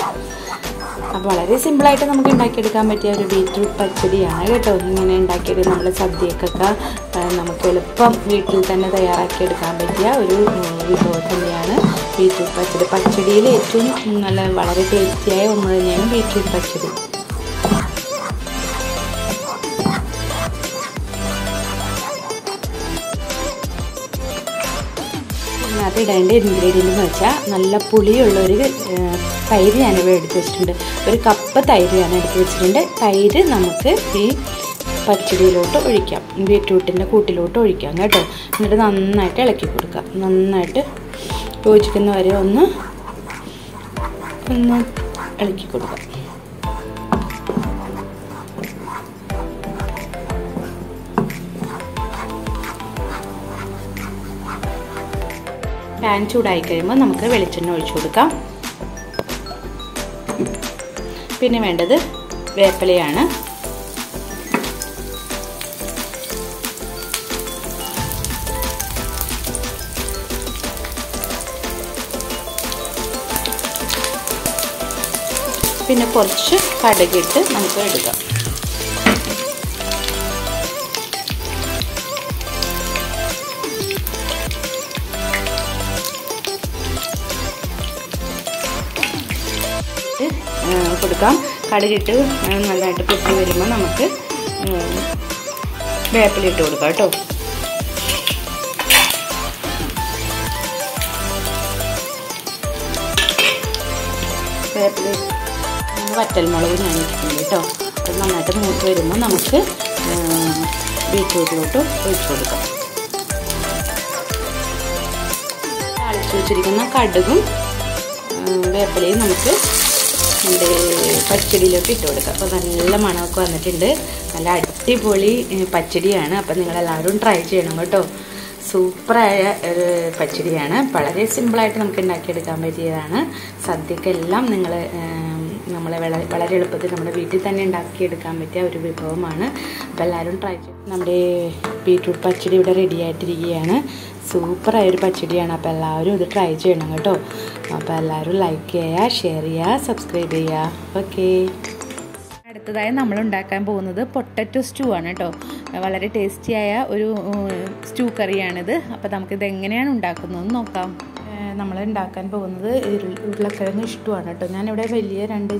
അപ്പോൾ വളരെ സിമ്പിളായിട്ട് നമുക്ക് ഉണ്ടാക്കിയെടുക്കാൻ പറ്റിയ ഒരു ബീറ്റ്റൂട്ട് പച്ചടിയാണ് കേട്ടോ. ഇങ്ങനെ ഉണ്ടാക്കിയത് നമ്മൾ സദ്യക്കൊക്കെ നമുക്ക് എളുപ്പം വീട്ടിൽ തന്നെ തയ്യാറാക്കിയെടുക്കാൻ പറ്റിയ ഒരു വിഭവം തന്നെയാണ് ബീറ്റ്റൂട്ട് പച്ചടി. പച്ചടിയിൽ ഏറ്റവും വളരെ ടേസ്റ്റിയായ ഒന്ന് തന്നെയാണ് ബീറ്റ്റൂട്ട് പച്ചടി. ഇടേണ്ട ഇൻഗ്രീഡിയൻ്റ് എന്ന് വെച്ചാൽ നല്ല പുളിയുള്ളൊരു തൈര് ഞാനിവിടെ എടുത്ത് വെച്ചിട്ടുണ്ട്. ഒരു കപ്പ് തൈര് ഞാൻ എടുത്ത് വെച്ചിട്ടുണ്ട്. തൈര് നമുക്ക് ഈ പച്ചടിയിലോട്ട് ഒഴിക്കാം, ബീറ്റ്റൂട്ടിൻ്റെ കൂട്ടിലോട്ട് ഒഴിക്കാം കേട്ടോ. എന്നിട്ട് നന്നായിട്ട് ഇളക്കി കൊടുക്കാം. നന്നായിട്ട് യോജിക്കുന്ന വരെ ഒന്ന് ഇളക്കി കൊടുക്കാം. പാൻ ചൂടായി കഴിയുമ്പോൾ നമുക്ക് വെളിച്ചെണ്ണ ഒഴിച്ചു കൊടുക്കാം. പിന്നെ വേണ്ടത് വേപ്പിലയാണ്. പിന്നെ കുറച്ച് കടുകിട്ട് നമുക്ക് എടുക്കാം. കൊടുക്കാം. കടുകിട്ട് നല്ലതായിട്ട് പൊട്ടി വരുമ്പോൾ നമുക്ക് വേപ്പില ഇട്ട് കൊടുക്കാം കേട്ടോ. വേപ്പില വറ്റൽമുളക് ഞാൻ ഇട്ടിട്ടുണ്ട് കേട്ടോ. അത് നന്നായിട്ട് മൂത്ത് വരുമ്പോൾ നമുക്ക് ബീറ്റ്റൂട്ടിലോട്ട് ഒഴിച്ചു കൊടുക്കാം. താളിച്ച് വെച്ചിരിക്കുന്ന കടുകും വേപ്പിലയും നമുക്ക് നമ്മുടെ പച്ചടിയിലോട്ട് ഇട്ട് കൊടുക്കാം. അപ്പോൾ നല്ല മണമൊക്കെ വന്നിട്ടുണ്ട്. നല്ല അടിപൊളി പച്ചടിയാണ്. അപ്പോൾ നിങ്ങളെല്ലാവരും ട്രൈ ചെയ്യണം കേട്ടോ. സൂപ്പറായ ഒരു പച്ചടിയാണ്. വളരെ സിമ്പിളായിട്ട് നമുക്ക് ഉണ്ടാക്കിയെടുക്കാൻ പറ്റിയതാണ്. സദ്യക്കെല്ലാം നമ്മളെ വളരെ എളുപ്പത്തിൽ നമ്മുടെ വീട്ടിൽ തന്നെ ഉണ്ടാക്കിയെടുക്കാൻ പറ്റിയ ഒരു വിഭവമാണ്. അപ്പോൾ എല്ലാവരും ട്രൈ ചെയ്യും. നമ്മുടെ ബീറ്റ്റൂട്ട് പച്ചടി ഇവിടെ റെഡി ആയിട്ടിരിക്കുകയാണ്. സൂപ്പറായൊരു പച്ചടിയാണ്. അപ്പോൾ എല്ലാവരും ഇത് ട്രൈ ചെയ്യണം കേട്ടോ. അപ്പോൾ എല്ലാവരും ലൈക്ക് ചെയ്യുക, ഷെയർ ചെയ്യുക, സബ്സ്ക്രൈബ് ചെയ്യുക. ഓക്കേ. അടുത്തതായി നമ്മൾ ഉണ്ടാക്കാൻ പോകുന്നത് പൊട്ടറ്റോ സ്റ്റൂ ആണ് കേട്ടോ. വളരെ ടേസ്റ്റിയായ ഒരു സ്റ്റൂ കറിയാണിത്. അപ്പോൾ നമുക്കിത് എങ്ങനെയാണ് ഉണ്ടാക്കുന്നതെന്ന് നോക്കാം. നമ്മൾ ഉണ്ടാക്കാൻ പോകുന്നത് ഉരുളക്കിഴങ്ങ് ഇഷ്ടമാണ് കേട്ടോ. ഞാനിവിടെ വലിയ 2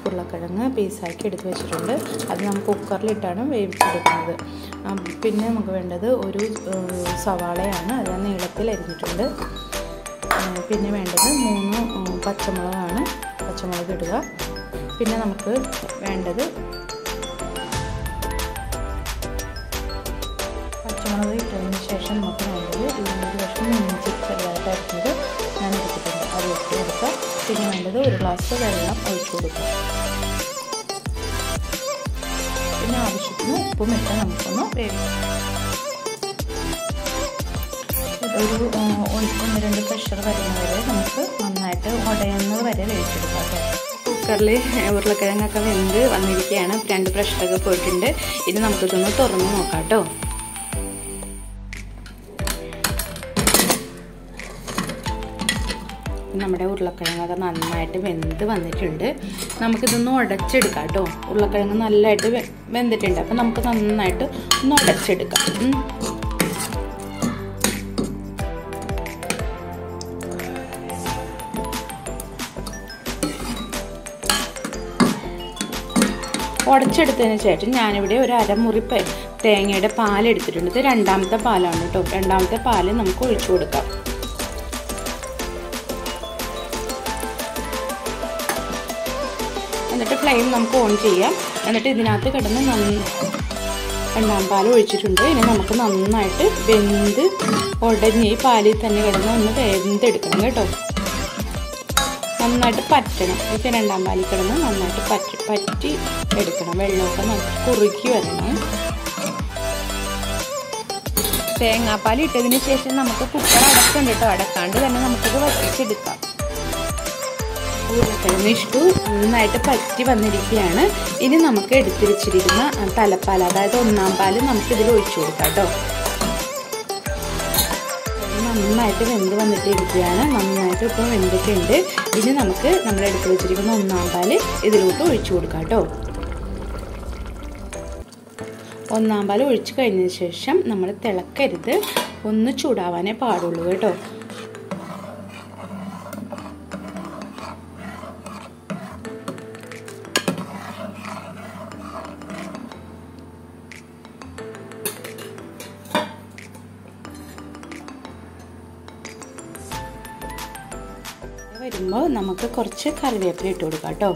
ഉരുളക്കിഴങ്ങ് പീസാക്കി എടുത്ത് വെച്ചിട്ടുണ്ട്. അത് നമുക്ക് കുക്കറിലിട്ടാണ് വേവിച്ചെടുക്കുന്നത്. പിന്നെ നമുക്ക് വേണ്ടത് ഒരു സവാളയാണ്. അത് നീളത്തിൽ അരിഞ്ഞിട്ടുണ്ട്. പിന്നെ വേണ്ടത് 3 പച്ചമുളകാണ്. പച്ചമുളക് ഇടുക. പിന്നെ നമുക്ക് വേണ്ടത് പച്ചമുളക് ഇട്ടതിന് ശേഷം നമുക്ക് വേണ്ടത് ഒരു കഷ്ണം ഇഞ്ചി ചെറുതായിട്ട് അരിഞ്ഞത് ഞാൻ എടുത്തിട്ടുണ്ട്. അത് ഇട്ട് കൊടുക്കുക. പിന്നെ വേണ്ടത് ഒരു ഗ്ലാസ് വെള്ളം ഒഴിച്ചു കൊടുക്കുക. പിന്നെ ആവശ്യത്തിന് ഉപ്പും ഇട്ട് നമുക്കൊന്ന് വേവിക്കാം. ഒരു 1-2 പ്രഷർ വരുന്നവരെ നമുക്ക് നന്നായിട്ട് ഉടയുന്നത് വരെ വേവിച്ചെടുക്കാം. കുക്കറിൽ ഉരുളക്കിഴങ്ങൊക്കെ വെന്ത് വന്നിരിക്കുകയാണ്. 2 പ്രഷറൊക്കെ പോയിട്ടുണ്ട്. ഇനി നമുക്കിതൊന്ന് തുറന്ന് നോക്കാം കേട്ടോ. നമ്മുടെ ഉരുളക്കിഴങ്ങൊക്കെ നന്നായിട്ട് വെന്ത് വന്നിട്ടുണ്ട്. നമുക്കിതൊന്ന് ഉടച്ചെടുക്കാം കേട്ടോ. ഉരുളക്കിഴങ്ങ് നല്ലതായിട്ട് വെന്തിട്ടുണ്ട്. അപ്പം നമുക്ക് നന്നായിട്ട് ഒന്ന് ഉടച്ചെടുക്കാം. ഉടച്ചെടുത്തതിന് ശേഷം ഞാനിവിടെ ഒരു അരമുറി തേങ്ങയുടെ പാലെടുത്തിട്ടുണ്ട്. ഇത് 2ാമത്തെ പാലാണ് കേട്ടോ. 2ാമത്തെ പാല് നമുക്ക് ഒഴിച്ചു കൊടുക്കാം. എന്നിട്ട് ഫ്ലെയിം നമുക്ക് ഓൺ ചെയ്യാം. എന്നിട്ട് ഇതിനകത്ത് കിടന്ന് 2ാം പാൽ ഒഴിച്ചിട്ടുണ്ട്. ഇനി നമുക്ക് നന്നായിട്ട് വെന്ത് ഉടഞ്ഞ് ഈ പാലിൽ തന്നെ കിടന്ന് ഒന്ന് വെന്തെടുക്കണം കേട്ടോ. നന്നായിട്ട് പറ്റണം. ഇത് 2ാം പാലിൽ കിടന്ന് നന്നായിട്ട് പറ്റി എടുക്കണം. വെള്ളമൊക്കെ നമുക്ക് കുറുക്കി വരണം. തേങ്ങാപ്പാൽ ഇട്ടതിന് ശേഷം നമുക്ക് കുക്കർ അടക്കണ്ട കേട്ടോ. അടക്കാണ്ട് തന്നെ നമുക്കിത് വറ്റിച്ചെടുക്കാം. ഉരുളക്കിഴങ്ങ് ഇഷ്ടു നന്നായിട്ട് പറ്റി വന്നിരിക്കുകയാണ്. ഇനി നമുക്ക് എടുത്തു വെച്ചിരിക്കുന്ന തലപ്പാൽ, അതായത് 1ാം പാല് നമുക്കിതിൽ ഒഴിച്ചു കൊടുക്കാം കേട്ടോ. നന്നായിട്ട് വെന്ത് വന്നിട്ട് ഇരിക്കുകയാണ്. നന്നായിട്ട് ഇപ്പോൾ വെന്തിട്ടുണ്ട്. ഇനി നമുക്ക് നമ്മൾ എടുത്തു വെച്ചിരിക്കുന്ന 1ാം പാല് ഇതിലോട്ട് ഒഴിച്ചു കൊടുക്കാം കേട്ടോ. 1ാം പാല് ഒഴിച്ചു കഴിഞ്ഞതിന് ശേഷം നമ്മൾ തിളക്കരുത്, ഒന്ന് ചൂടാവാനേ പാടുള്ളൂ കേട്ടോ. വരുമ്പോൾ നമുക്ക് കുറച്ച് കറിവേപ്പില ഇട്ട് കൊടുക്കാം കേട്ടോ.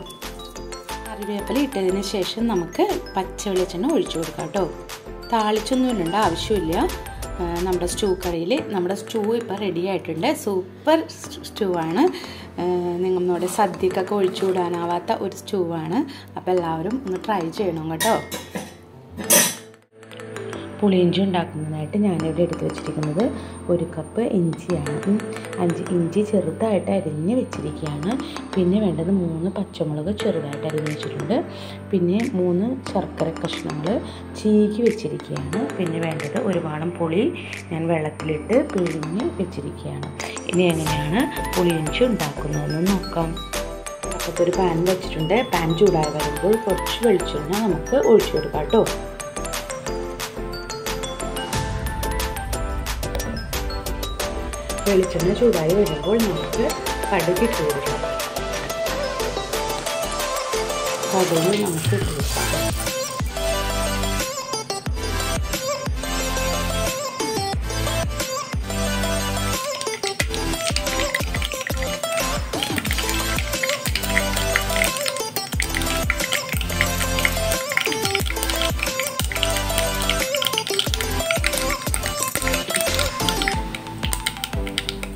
കറിവേപ്പില ഇട്ടതിന് ശേഷം നമുക്ക് പച്ച വെളിച്ചെണ്ണ ഒഴിച്ചു കൊടുക്കാം കേട്ടോ. താളിച്ചൊന്നും ഇടേണ്ട ആവശ്യമില്ല. നമ്മുടെ സ്റ്റൂ കറിയിൽ നമ്മുടെ സ്റ്റൂ ഇപ്പോൾ റെഡി ആയിട്ടുണ്ട്. സൂപ്പർ സ്റ്റൂ ആണ്. നമ്മുടെ സദ്യക്കൊക്കെ ഒഴിച്ചു വിടാനാവാത്ത ഒരു സ്റ്റൂ ആണ്. അപ്പോൾ എല്ലാവരും ഒന്ന് ട്രൈ ചെയ്യണം കേട്ടോ. പുളിയിഞ്ചി ഉണ്ടാക്കുന്നതിനായിട്ട് ഞാനിവിടെ എടുത്ത് വെച്ചിരിക്കുന്നത് 1 കപ്പ് ഇഞ്ചിയാണ്. 5 ഇഞ്ചി ചെറുതായിട്ട് അരിഞ്ഞ് വെച്ചിരിക്കുകയാണ്. പിന്നെ വേണ്ടത് 3 പച്ചമുളക് ചെറുതായിട്ട് അരിഞ്ഞ് വെച്ചിട്ടുണ്ട്. പിന്നെ 3 ശർക്കര കഷ്ണങ്ങൾ ചീകി വെച്ചിരിക്കുകയാണ്. പിന്നെ വേണ്ടത് 1 വാളം പുളി ഞാൻ വെള്ളത്തിലിട്ട് പിഴിഞ്ഞ് വെച്ചിരിക്കുകയാണ്. ഇനി എങ്ങനെയാണ് പുളിയിഞ്ചി ഉണ്ടാക്കുന്നതെന്ന് നോക്കാം. അപ്പത്തൊരു പാൻ വെച്ചിട്ടുണ്ട്. പാൻ ചൂടായി വരുമ്പോൾ കുറച്ച് വെളിച്ചെണ്ണ നമുക്ക് ഒഴിച്ചു കൊടുക്കാം കേട്ടോ. വെളിച്ചെണ്ണ ചൂടായി വരുമ്പോൾ നമുക്ക് കടുക് ഇട്ട് കൊടുക്കാം. കടുക് നമുക്ക് ഇട്ട് കൊടുക്കാം.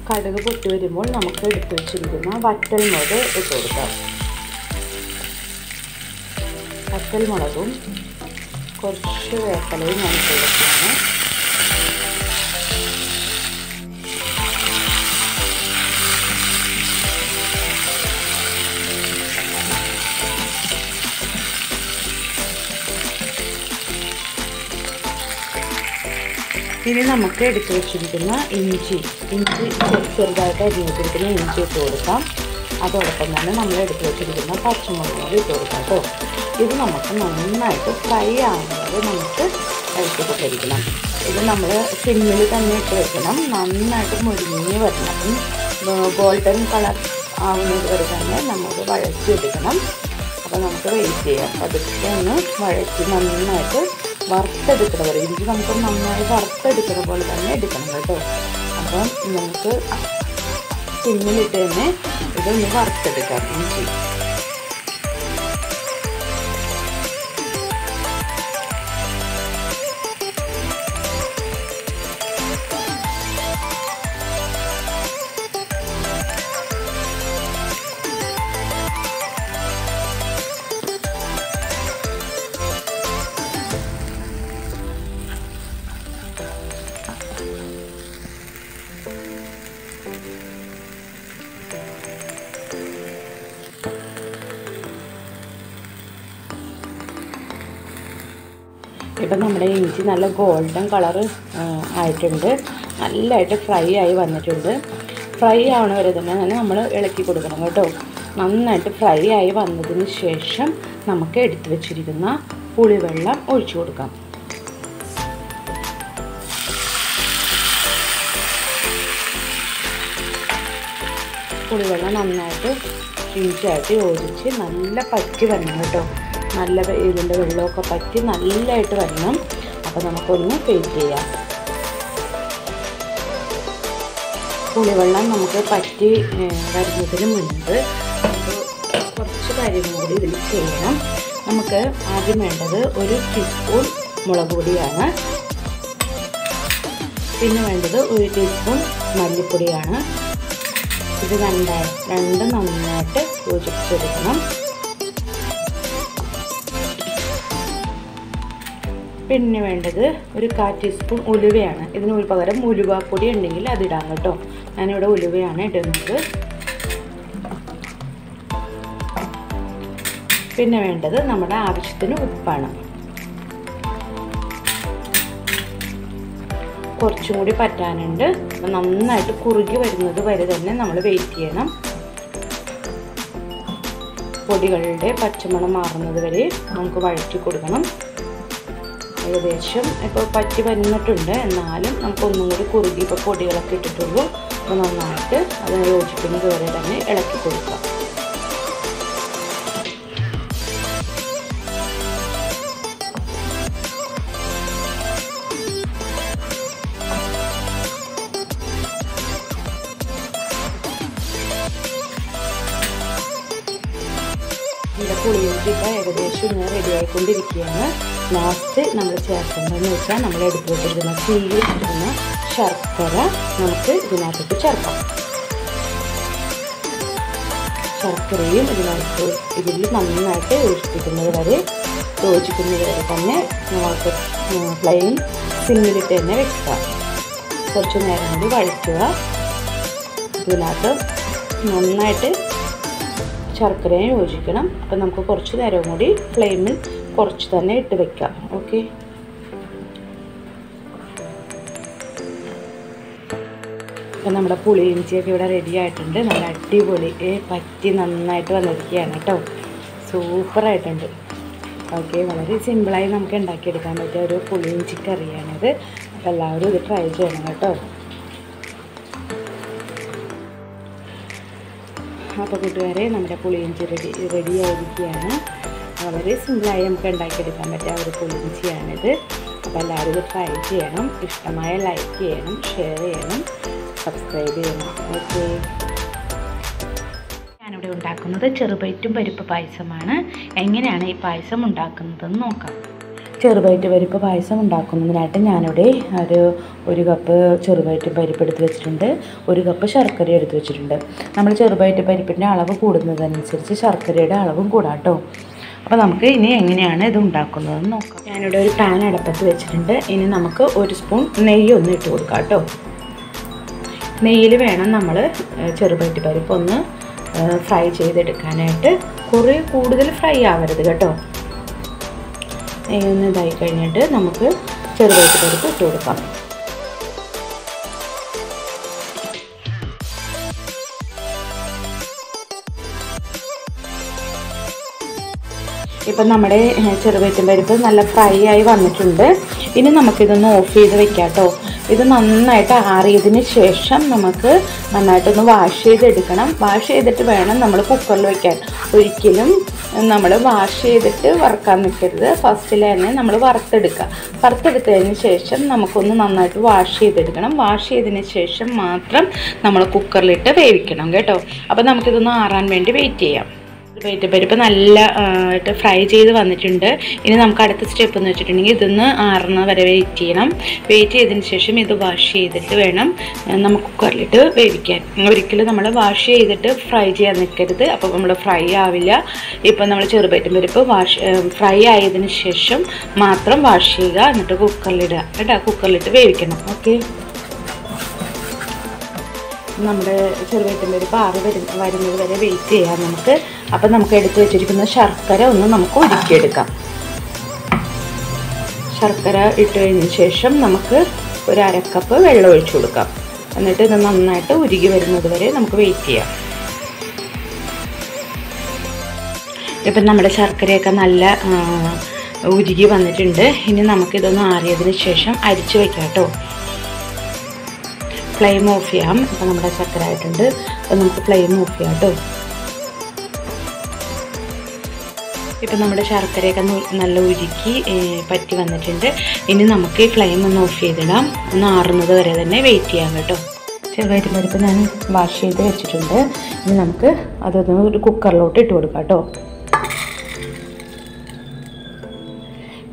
കടുക് പൊട്ടി വരുമ്പോൾ നമുക്ക് എടുത്തു വെച്ചിരിക്കുന്ന വറ്റൽമുളക് ഇട്ട് കൊടുക്കാം. വറ്റൽമുളകും കുറച്ച് വേപ്പിലയും ഞാൻ ഇട്ട് കൊടുക്കുകയാണ്. ഇനി നമുക്ക് എടുത്തു വെച്ചിരിക്കുന്ന ഇഞ്ചി ചെറുതായിട്ട് അരിഞ്ഞിട്ടിരിക്കുന്ന ഇഞ്ചി ഇട്ട് കൊടുക്കാം. അതോടൊപ്പം തന്നെ നമ്മൾ എടുത്തു വെച്ചിരിക്കുന്ന പച്ചമുളക് ഇട്ട് കൊടുക്കാം കേട്ടോ. ഇത് നമുക്ക് നന്നായിട്ട് ഫ്രൈ ആവുന്നത് നമുക്ക് ഇളക്കിക്കൊണ്ടിരിക്കണം. ഇത് നമ്മൾ സിമ്മിൽ തന്നെ ഇട്ട് വെക്കണം. നന്നായിട്ട് മുരിഞ്ഞ് വരണം. ഗോൾഡൻ കളർ ആവുന്നത് വരെ തന്നെ നമുക്ക് വഴറ്റിയെടുക്കണം. അപ്പോൾ നമുക്ക് വെയിറ്റ് ചെയ്യാം. അതൊക്കെ ഒന്ന് വഴറ്റി നന്നായിട്ട് വറുത്തെടുക്കണ പോലെ ഇഞ്ചി നമുക്ക് നന്നായി വറുത്തെടുക്കുന്ന പോലെ തന്നെ എടുക്കണം കേട്ടോ. അപ്പം നമുക്ക് സിമ്മിലിട്ട് തന്നെ ഇതൊന്ന് വറുത്തെടുക്കാം ഇഞ്ചി. ഇപ്പം നമ്മുടെ ഇഞ്ചി നല്ല ഗോൾഡൻ കളറ് ആയിട്ടുണ്ട്. നല്ലതായിട്ട് ഫ്രൈ ആയി വന്നിട്ടുണ്ട്. ഫ്രൈ ആവണ വരെ തന്നെ നമ്മൾ ഇളക്കി കൊടുക്കണം കേട്ടോ. നന്നായിട്ട് ഫ്രൈ ആയി വന്നതിന് ശേഷം നമുക്ക് എടുത്തു വെച്ചിരിക്കുന്ന പുളിവെള്ളം ഒഴിച്ചു കൊടുക്കാം. പുളിവെള്ളം നന്നായിട്ട് ഇഞ്ചിയായിട്ട് യോജിച്ച് നല്ല പറ്റി വരണം കേട്ടോ. നല്ല ഇതിൻ്റെ വെള്ളമൊക്കെ പറ്റി നല്ലതായിട്ട് വരണം. അപ്പോൾ നമുക്കൊന്ന് വെയിറ്റ് ചെയ്യാം. പുളിവെള്ളം നമുക്ക് പറ്റി വരുന്നതിന് മുൻപ് കുറച്ച് കാര്യം കൂടി ഇതിൽ ചെയ്യണം. നമുക്ക് ആദ്യം വേണ്ടത് 1 ടീസ്പൂൺ മുളക് പൊടിയാണ്. പിന്നെ വേണ്ടത് 1 ടീസ്പൂൺ മല്ലിപ്പൊടിയാണ്. ഇത് രണ്ടും നന്നായിട്ട് യോജിപ്പിച്ചെടുക്കണം. പിന്നെ വേണ്ടത് 1/4 ടീസ്പൂൺ ഉലുവയാണ്. ഇതിന് പകരം ഉലുവാപ്പൊടി ഉണ്ടെങ്കിൽ അതിടാം കേട്ടോ. ഞാനിവിടെ ഉലുവയാണ് ഇടുന്നത്. പിന്നെ വേണ്ടത് നമ്മുടെ ആവശ്യത്തിന് ഉപ്പാണ്. കുറച്ചും കൂടി പറ്റാനുണ്ട്. നന്നായിട്ട് കുറുകി വരുന്നത് വരെ തന്നെ നമ്മൾ വെയിറ്റ് ചെയ്യണം. പൊടികളുടെ പച്ചമണം മാറുന്നത് വരെ നമുക്ക് വഴറ്റി കൊടുക്കണം. ഏകദേശം ഇപ്പോൾ പറ്റി വന്നിട്ടുണ്ട്. എന്നാലും നമുക്കൊന്നും കൂടി കുറുകി ഇപ്പോൾ പൊടികളൊക്കെ ഇട്ടിട്ടുള്ളൂ. അപ്പോൾ നന്നായിട്ട് അതിനെ യോജിക്കുന്നത് വരെ തന്നെ ഇളക്കി കൊടുക്കാം. പുളിയിഞ്ചി ഇപ്പോൾ ഏകദേശം ഇങ്ങനെ റെഡി ആയിക്കൊണ്ടിരിക്കുകയാണ്. ലാസ്റ്റ് നമ്മൾ ചേർക്കേണ്ടതെന്ന് വെച്ചാൽ നമ്മൾ എടുത്ത് വെച്ചിരിക്കുന്ന ചീരി വെച്ചിരിക്കുന്ന ശർക്കര നമുക്ക് ഇതിനകത്തേക്ക് ചേർക്കാം. ശർക്കരയും ഇതിൽ നന്നായിട്ട് യോജിപ്പിക്കുന്നത് വരെ തന്നെ നമുക്ക് ഫ്ലെയിം സിമ്മിലിട്ട് തന്നെ വെക്കുക. കുറച്ച് നേരം കൂടി വഴറ്റുക. ഇതിനകത്ത് നന്നായിട്ട് ശർക്കരയും യോജിക്കണം. അപ്പം നമുക്ക് കുറച്ച് നേരം കൂടി ഫ്ലെയിമിൽ കുറച്ച് തന്നെ ഇട്ട് വെക്കാം. ഓക്കെ, അപ്പം നമ്മുടെ പുളിയിഞ്ചിയൊക്കെ ഇവിടെ റെഡി ആയിട്ടുണ്ട്. നല്ല അടിപൊളി പറ്റി നന്നായിട്ട് വന്നിരിക്കുകയാണ് കേട്ടോ. സൂപ്പറായിട്ടുണ്ട്. ഓക്കെ, വളരെ സിമ്പിളായി നമുക്ക് ഉണ്ടാക്കിയെടുക്കാൻ പറ്റിയ ഒരു പുളിയിഞ്ചി കറിയാണിത്. അപ്പോൾ എല്ലാവരും ഇത് ട്രൈ ചെയ്യണം കേട്ടോ. അപ്പോൾ കൂട്ടുകാരെ, നമ്മുടെ പുളിയിഞ്ചി റെഡി ആയിരിക്കുകയാണ്. വളരെ സിമ്പിളായി നമുക്ക് ഉണ്ടാക്കിയെടുക്കാൻ പറ്റിയ ഒരു പുളിയിഞ്ചിയാണിത്. അപ്പോൾ എല്ലാവരും ഇത് ട്രൈ ചെയ്യണം. ഇഷ്ടമായ ലൈക്ക് ചെയ്യണം, ഷെയർ ചെയ്യണം, സബ്സ്ക്രൈബ് ചെയ്യണം. ഓക്കെ, ഞാനിവിടെ ഉണ്ടാക്കുന്നത് ചെറുപയറ്റും പരിപ്പ് പായസമാണ്. എങ്ങനെയാണ് ഈ പായസം ഉണ്ടാക്കുന്നതെന്ന് നോക്കാം. ചെറുപയറ്റ് പരിപ്പ് പായസം ഉണ്ടാക്കുന്നതിനായിട്ട് ഞാനിവിടെ ഒരു കപ്പ് ചെറുപയറ്റ് പരിപ്പ് എടുത്ത് വെച്ചിട്ടുണ്ട്. 1 കപ്പ് ശർക്കര എടുത്ത് വെച്ചിട്ടുണ്ട്. നമ്മൾ ചെറുപയറ്റ് പരിപ്പിൻ്റെ അളവ് കൂടുന്നതനുസരിച്ച് ശർക്കരയുടെ അളവും കൂടാം കേട്ടോ. അപ്പോൾ നമുക്ക് ഇനി എങ്ങനെയാണ് ഇത് ഉണ്ടാക്കുന്നതെന്ന് നോക്കാം. ഞാനിവിടെ ഒരു പാൻ അടുപ്പത്ത് വെച്ചിട്ടുണ്ട്. ഇനി നമുക്ക് 1 സ്പൂൺ നെയ്യ് ഒന്ന് ഇട്ട് കൊടുക്കാം കേട്ടോ. നെയ്യിൽ വേണം നമ്മൾ ചെറുപയറ്റ് പരിപ്പ് ഒന്ന് ഫ്രൈ ചെയ്തെടുക്കാനായിട്ട്. കൂടുതൽ ഫ്രൈ ആവരുത് കേട്ടോ. നെയ്യൊന്ന് ഇതായി കഴിഞ്ഞിട്ട് നമുക്ക് ചെറുപയറ്റ് പരിപ്പ് ഇട്ട് കൊടുക്കാം. ഇപ്പം നമ്മുടെ ചെറുപയറ്റും പരിപ്പ് നല്ല ഫ്രൈ ആയി വന്നിട്ടുണ്ട്. ഇനി നമുക്കിതൊന്ന് ഓഫ് ചെയ്ത് വെക്കാം കേട്ടോ. ഇത് നന്നായിട്ട് ആറിയതിന് ശേഷം നമുക്ക് നന്നായിട്ടൊന്ന് വാഷ് ചെയ്തെടുക്കണം. വാഷ് ചെയ്തിട്ട് വേണം നമ്മൾ കുക്കറിൽ വയ്ക്കാൻ. ഒരിക്കലും നമ്മൾ വാഷ് ചെയ്തിട്ട് വറുക്കാൻ നിൽക്കരുത്. ഫസ്റ്റിൽ തന്നെ നമ്മൾ വറുത്തെടുത്തതിന് ശേഷം നമുക്കൊന്ന് നന്നായിട്ട് വാഷ് ചെയ്തെടുക്കണം. വാഷ് ചെയ്തതിന് ശേഷം മാത്രം നമ്മൾ കുക്കറിലിട്ട് വേവിക്കണം കേട്ടോ. അപ്പോൾ നമുക്കിതൊന്ന് ആറാൻ വേണ്ടി വെയിറ്റ് ചെയ്യാം. പരിപ്പ് നല്ല ഫ്രൈ ചെയ്ത് വന്നിട്ടുണ്ട്. ഇനി നമുക്ക് അടുത്ത സ്റ്റെപ്പ് എന്ന് വെച്ചിട്ടുണ്ടെങ്കിൽ ഇതൊന്ന് ആറുന്ന വരെ വെയിറ്റ് ചെയ്യണം. വെയിറ്റ് ചെയ്തതിന് ശേഷം ഇത് വാഷ് ചെയ്തിട്ട് വേണം നമുക്ക് കുക്കറിലിട്ട് വേവിക്കാൻ. ഒരിക്കലും നമ്മൾ വാഷ് ചെയ്തിട്ട് ഫ്രൈ ചെയ്യാൻ നിൽക്കരുത്. അപ്പോൾ നമ്മൾ ഫ്രൈ ആവില്ല. ഇപ്പം നമ്മൾ ചെറുപയറ്റും പരിപ്പ് ഫ്രൈ ആയതിന് ശേഷം മാത്രം വാഷ് ചെയ്യുക. എന്നിട്ട് കുക്കറിലിടുക കേട്ടോ. കുക്കറിലിട്ട് വേവിക്കണം. ഓക്കെ, നമ്മുടെ ചെറുപയറ്റും പരിപ്പ് വരുന്നത് വരെ വെയിറ്റ് ചെയ്യാം നമുക്ക്. അപ്പം നമുക്ക് എടുത്ത് വെച്ചിരിക്കുന്ന ശർക്കര ഒന്ന് നമുക്ക് ഉരുക്കിയെടുക്കാം. ശർക്കര ഇട്ട് കഴിഞ്ഞ ശേഷം നമുക്ക് ഒരു 1/2 കപ്പ് വെള്ളം ഒഴിച്ചു കൊടുക്കാം. എന്നിട്ട് ഇത് നന്നായിട്ട് ഉരുകി വരുന്നത് വരെ നമുക്ക് വെയിറ്റ് ചെയ്യാം. ഇപ്പം നമ്മുടെ ശർക്കരയൊക്കെ നല്ല ഉരുകി വന്നിട്ടുണ്ട്. ഇനി നമുക്കിതൊന്ന് ആറിയതിന് ശേഷം അരിച്ച് വയ്ക്കാം കേട്ടോ. ഫ്ലെയിം ഓഫ് ചെയ്യാം. അപ്പോൾ നമ്മുടെ ശർക്കര ആയിട്ടുണ്ട്. അപ്പോൾ നമുക്ക് ഫ്ലെയിം ഓഫ് ചെയ്യാം കേട്ടോ. ഇപ്പം നമ്മുടെ ശർക്കരയൊക്കെ നല്ല ഉരുക്കി പറ്റി വന്നിട്ടുണ്ട്. ഇനി നമുക്ക് ഈ ഫ്ലെയിം ഒന്ന് ഓഫ് ചെയ്തിടാം. ഒന്ന് ആറുന്നത് വരെ തന്നെ വെയിറ്റ് ചെയ്യാം കേട്ടോ. ചെറുപയറ്റും പരിപ്പ് ഞാൻ വാഷ് ചെയ്ത് വെച്ചിട്ടുണ്ട്. ഇനി നമുക്ക് അതൊന്ന് ഒരു കുക്കറിലോട്ട് ഇട്ട് കൊടുക്കാം കേട്ടോ.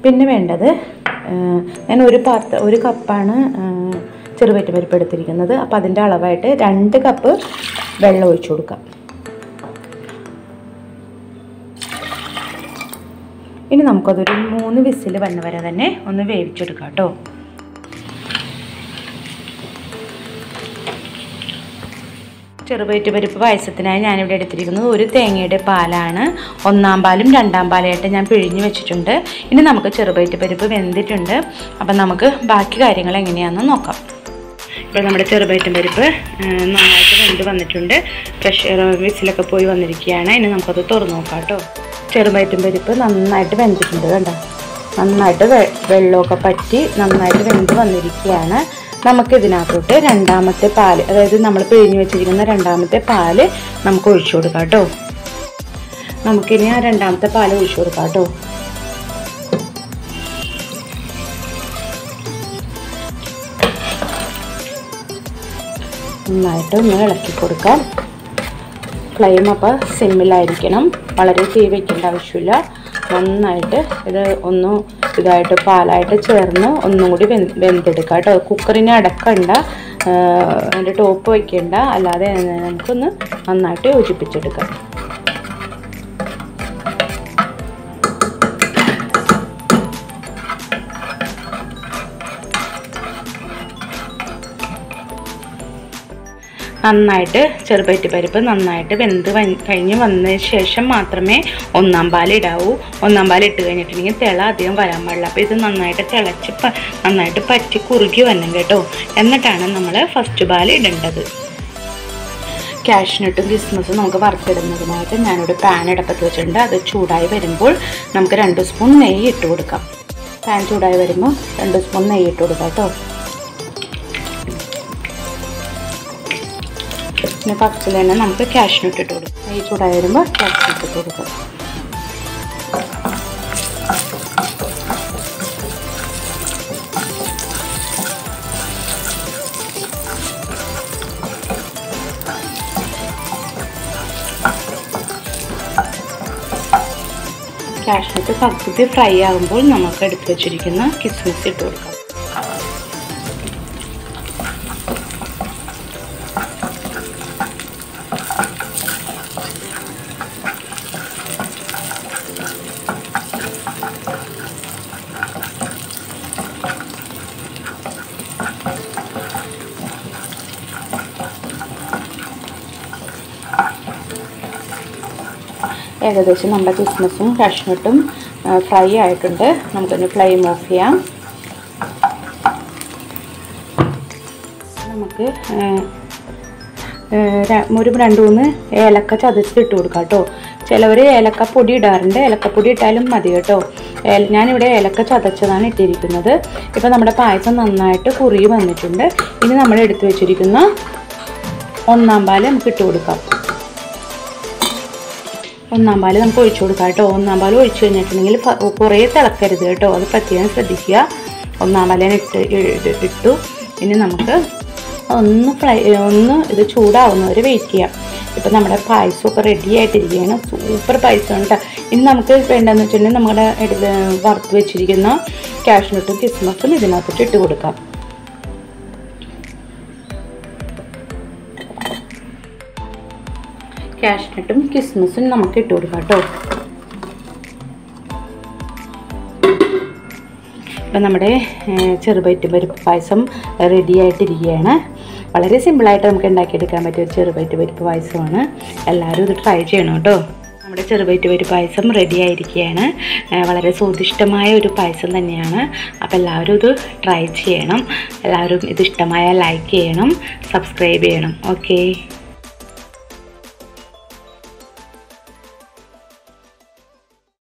പിന്നെ വേണ്ടത് ഞാൻ ഒരു കപ്പാണ് ചെറുപയറ്റും പരിപ്പ് എടുത്തിരിക്കുന്നത്. അപ്പോൾ അതിൻ്റെ അളവായിട്ട് 2 കപ്പ് വെള്ളം ഒഴിച്ചു കൊടുക്കാം. ഇനി നമുക്കതൊരു 3 വിസിൽ വന്ന വരെ തന്നെ ഒന്ന് വേവിച്ചെടുക്കാം കേട്ടോ. ചെറുപയറ്റ് പരിപ്പ് പായസത്തിനായി ഞാനിവിടെ എടുത്തിരിക്കുന്നത് 1 തേങ്ങയുടെ പാലാണ്. 1-ാം പാലും 2-ാം പാലായിട്ട് ഞാൻ പിഴിഞ്ഞ് വെച്ചിട്ടുണ്ട്. ഇനി നമുക്ക് ചെറുപയറ്റ് പരിപ്പ് വെന്തിട്ടുണ്ട്. അപ്പം നമുക്ക് ബാക്കി കാര്യങ്ങൾ എങ്ങനെയാണെന്ന് നോക്കാം. ഇപ്പോൾ നമ്മുടെ ചെറുപയറ്റും പരിപ്പ് നന്നായിട്ട് വെന്ത് വന്നിട്ടുണ്ട്. വിസിലൊക്കെ പോയി വന്നിരിക്കുകയാണ്. ഇനി നമുക്കത് തുറന്ന് നോക്കാം കേട്ടോ. ചെറുപയറ്റും പരിപ്പ് നന്നായിട്ട് വെന്തിട്ടുണ്ട് കണ്ടോ. നന്നായിട്ട് വെള്ളമൊക്കെ പറ്റി നന്നായിട്ട് വെന്ത് വന്നിരിക്കുകയാണ്. നമുക്കിതിനകത്തോട്ട് 2-ാമത്തെ പാല്, അതായത് നമ്മൾ പിഴിഞ്ഞ് വെച്ചിരിക്കുന്ന 2-ാമത്തെ പാല് നമുക്ക് ഒഴിച്ചു കൊടുക്കാം കേട്ടോ. നമുക്കിനി ആ 2-ാമത്തെ പാല് ഒഴിച്ചു കൊടുക്കാം കേട്ടോ. നന്നായിട്ട് ഒന്ന് ഇളക്കി കൊടുക്കാം. ഫ്ലെയിം അപ്പോൾ സിമ്മിലായിരിക്കണം, വളരെ തീ വയ്ക്കേണ്ട ആവശ്യമില്ല. നന്നായിട്ട് ഇത് ഒന്ന് ഇതായിട്ട് പാലായിട്ട് ചേർന്ന് ഒന്നും കൂടി വെന്തെടുക്കുക കേട്ടോ. കുക്കറിനെ അടക്കണ്ട, അതിൻ്റെ ടോപ്പ് വയ്ക്കേണ്ട, അല്ലാതെ നമുക്കൊന്ന് നന്നായിട്ട് യോജിപ്പിച്ചെടുക്കാം. നന്നായിട്ട് ചെറുപയറ്റ് പരിപ്പ് നന്നായിട്ട് വെന്ത് കഴിഞ്ഞ് വന്നതിന് ശേഷം മാത്രമേ ഒന്നാം പാൽ ഇടാവൂ. ഒന്നാം പാൽ ഇട്ട് കഴിഞ്ഞിട്ടുണ്ടെങ്കിൽ തിള അധികം വരാൻ പാടില്ല. അപ്പോൾ ഇത് നന്നായിട്ട് തിളച്ച് നന്നായിട്ട് പറ്റി കുറുകി വരണം കേട്ടോ. എന്നിട്ടാണ് നമ്മൾ ഫസ്റ്റ് പാൽ ഇടേണ്ടത്. കാഷ്നട്ടും കിസ്മസും നമുക്ക് വറുത്തിടുന്നതിനായിട്ട് ഞാനൊരു പാൻ അടുപ്പത്ത് വെച്ചിട്ടുണ്ട്. അത് ചൂടായി വരുമ്പോൾ നമുക്ക് 2 സ്പൂൺ നെയ്യ് ഇട്ട് കൊടുക്കാം. പാൻ ചൂടായി വരുമ്പോൾ 2 സ്പൂൺ നെയ്യ് ഇട്ട് കൊടുക്കാം കേട്ടോ. പിന്നെ ഫസ്റ്റിൽ തന്നെ നമുക്ക് കാഷ്നട്ട് ഇട്ട് കൊടുക്കാം. നെയ്യ് ചൂടായി വരുമ്പോൾ കാഷ്നട്ട് ഇട്ട് കൊടുക്കാം. കാഷ്നട്ട് പകുതി ഫ്രൈ ആകുമ്പോൾ നമുക്ക് എടുത്ത് വെച്ചിരിക്കുന്ന കിസ്മിസ് ഇട്ട് കൊടുക്കാം. ഏകദേശം നമ്മുടെ കിസ്മസും കാഷ്നട്ടും ഫ്രൈ ആയിട്ടുണ്ട്. നമുക്കൊന്ന് ഫ്ലെയിം ഓഫ് ചെയ്യാം. നമുക്ക് ഒരു 2-3 ഏലക്ക ചതച്ചിട്ട് കൊടുക്കാം കേട്ടോ. ചിലവർ ഏലക്കപ്പൊടി ഇടാറുണ്ട്, ഏലക്കപ്പൊടി ഇട്ടാലും മതി കേട്ടോ. ഞാനിവിടെ ഏലക്ക ചതച്ചതാണ് ഇട്ടിരിക്കുന്നത്. ഇപ്പോൾ നമ്മുടെ പായസം നന്നായിട്ട് കുറുകി വന്നിട്ടുണ്ട്. ഇനി നമ്മൾ എടുത്തു വെച്ചിരിക്കുന്ന ഒന്നാം പാൽ നമുക്ക് ഇട്ട് കൊടുക്കാം. ഒന്നാം പാൽ നമുക്ക് ഒഴിച്ചു കൊടുക്കാം കേട്ടോ. ഒന്നാം പാൽ ഒഴിച്ചു കഴിഞ്ഞിട്ടുണ്ടെങ്കിൽ കുറേ തിളക്കരുത് കേട്ടോ, അത് പ്രത്യേകം ശ്രദ്ധിക്കുക. ഒന്നാം പാലിനെ ഇട്ടു. ഇനി നമുക്ക് ഒന്ന് ഇത് ചൂടാവുന്നവരെ വെയിറ്റ് ചെയ്യാം. ഇപ്പം നമ്മുടെ പായസമൊക്കെ റെഡി ആയിട്ടിരിക്കുകയാണ്. സൂപ്പർ പായസം കേട്ടോ. ഇനി നമുക്ക് വേണ്ടതെന്ന് വെച്ചിട്ടുണ്ടെങ്കിൽ നമ്മുടെ വറുത്ത് വെച്ചിരിക്കുന്ന കാഷ്നട്ടും കിസ്മസും ഇതിനകത്തിട്ട് ഇട്ട് കൊടുക്കാം. കാഷ്നട്ടും കിസ്മസും നമുക്ക് ഇട്ട് കൊടുക്കാം കേട്ടോ. ഇപ്പം നമ്മുടെ ചെറുപയറ്റ് പരിപ്പ് പായസം റെഡി ആയിട്ടിരിക്കുകയാണ്. വളരെ സിമ്പിളായിട്ട് നമുക്ക് ഉണ്ടാക്കിയെടുക്കാൻ പറ്റിയ ഒരു ചെറുപയറ്റ് പരിപ്പ് പായസമാണ്. എല്ലാവരും ഇത് ട്രൈ ചെയ്യണം കേട്ടോ. നമ്മുടെ ചെറുപയറ്റ് പരിപ്പ് പായസം റെഡി ആയിരിക്കുകയാണ്. വളരെ സ്വാദിഷ്ടമായ ഒരു പായസം തന്നെയാണ്. അപ്പോൾ എല്ലാവരും ഇത് ട്രൈ ചെയ്യണം. എല്ലാവരും ഇത് ഇഷ്ടമായാൽ ലൈക്ക് ചെയ്യണം, സബ്സ്ക്രൈബ് ചെയ്യണം. ഓക്കേ.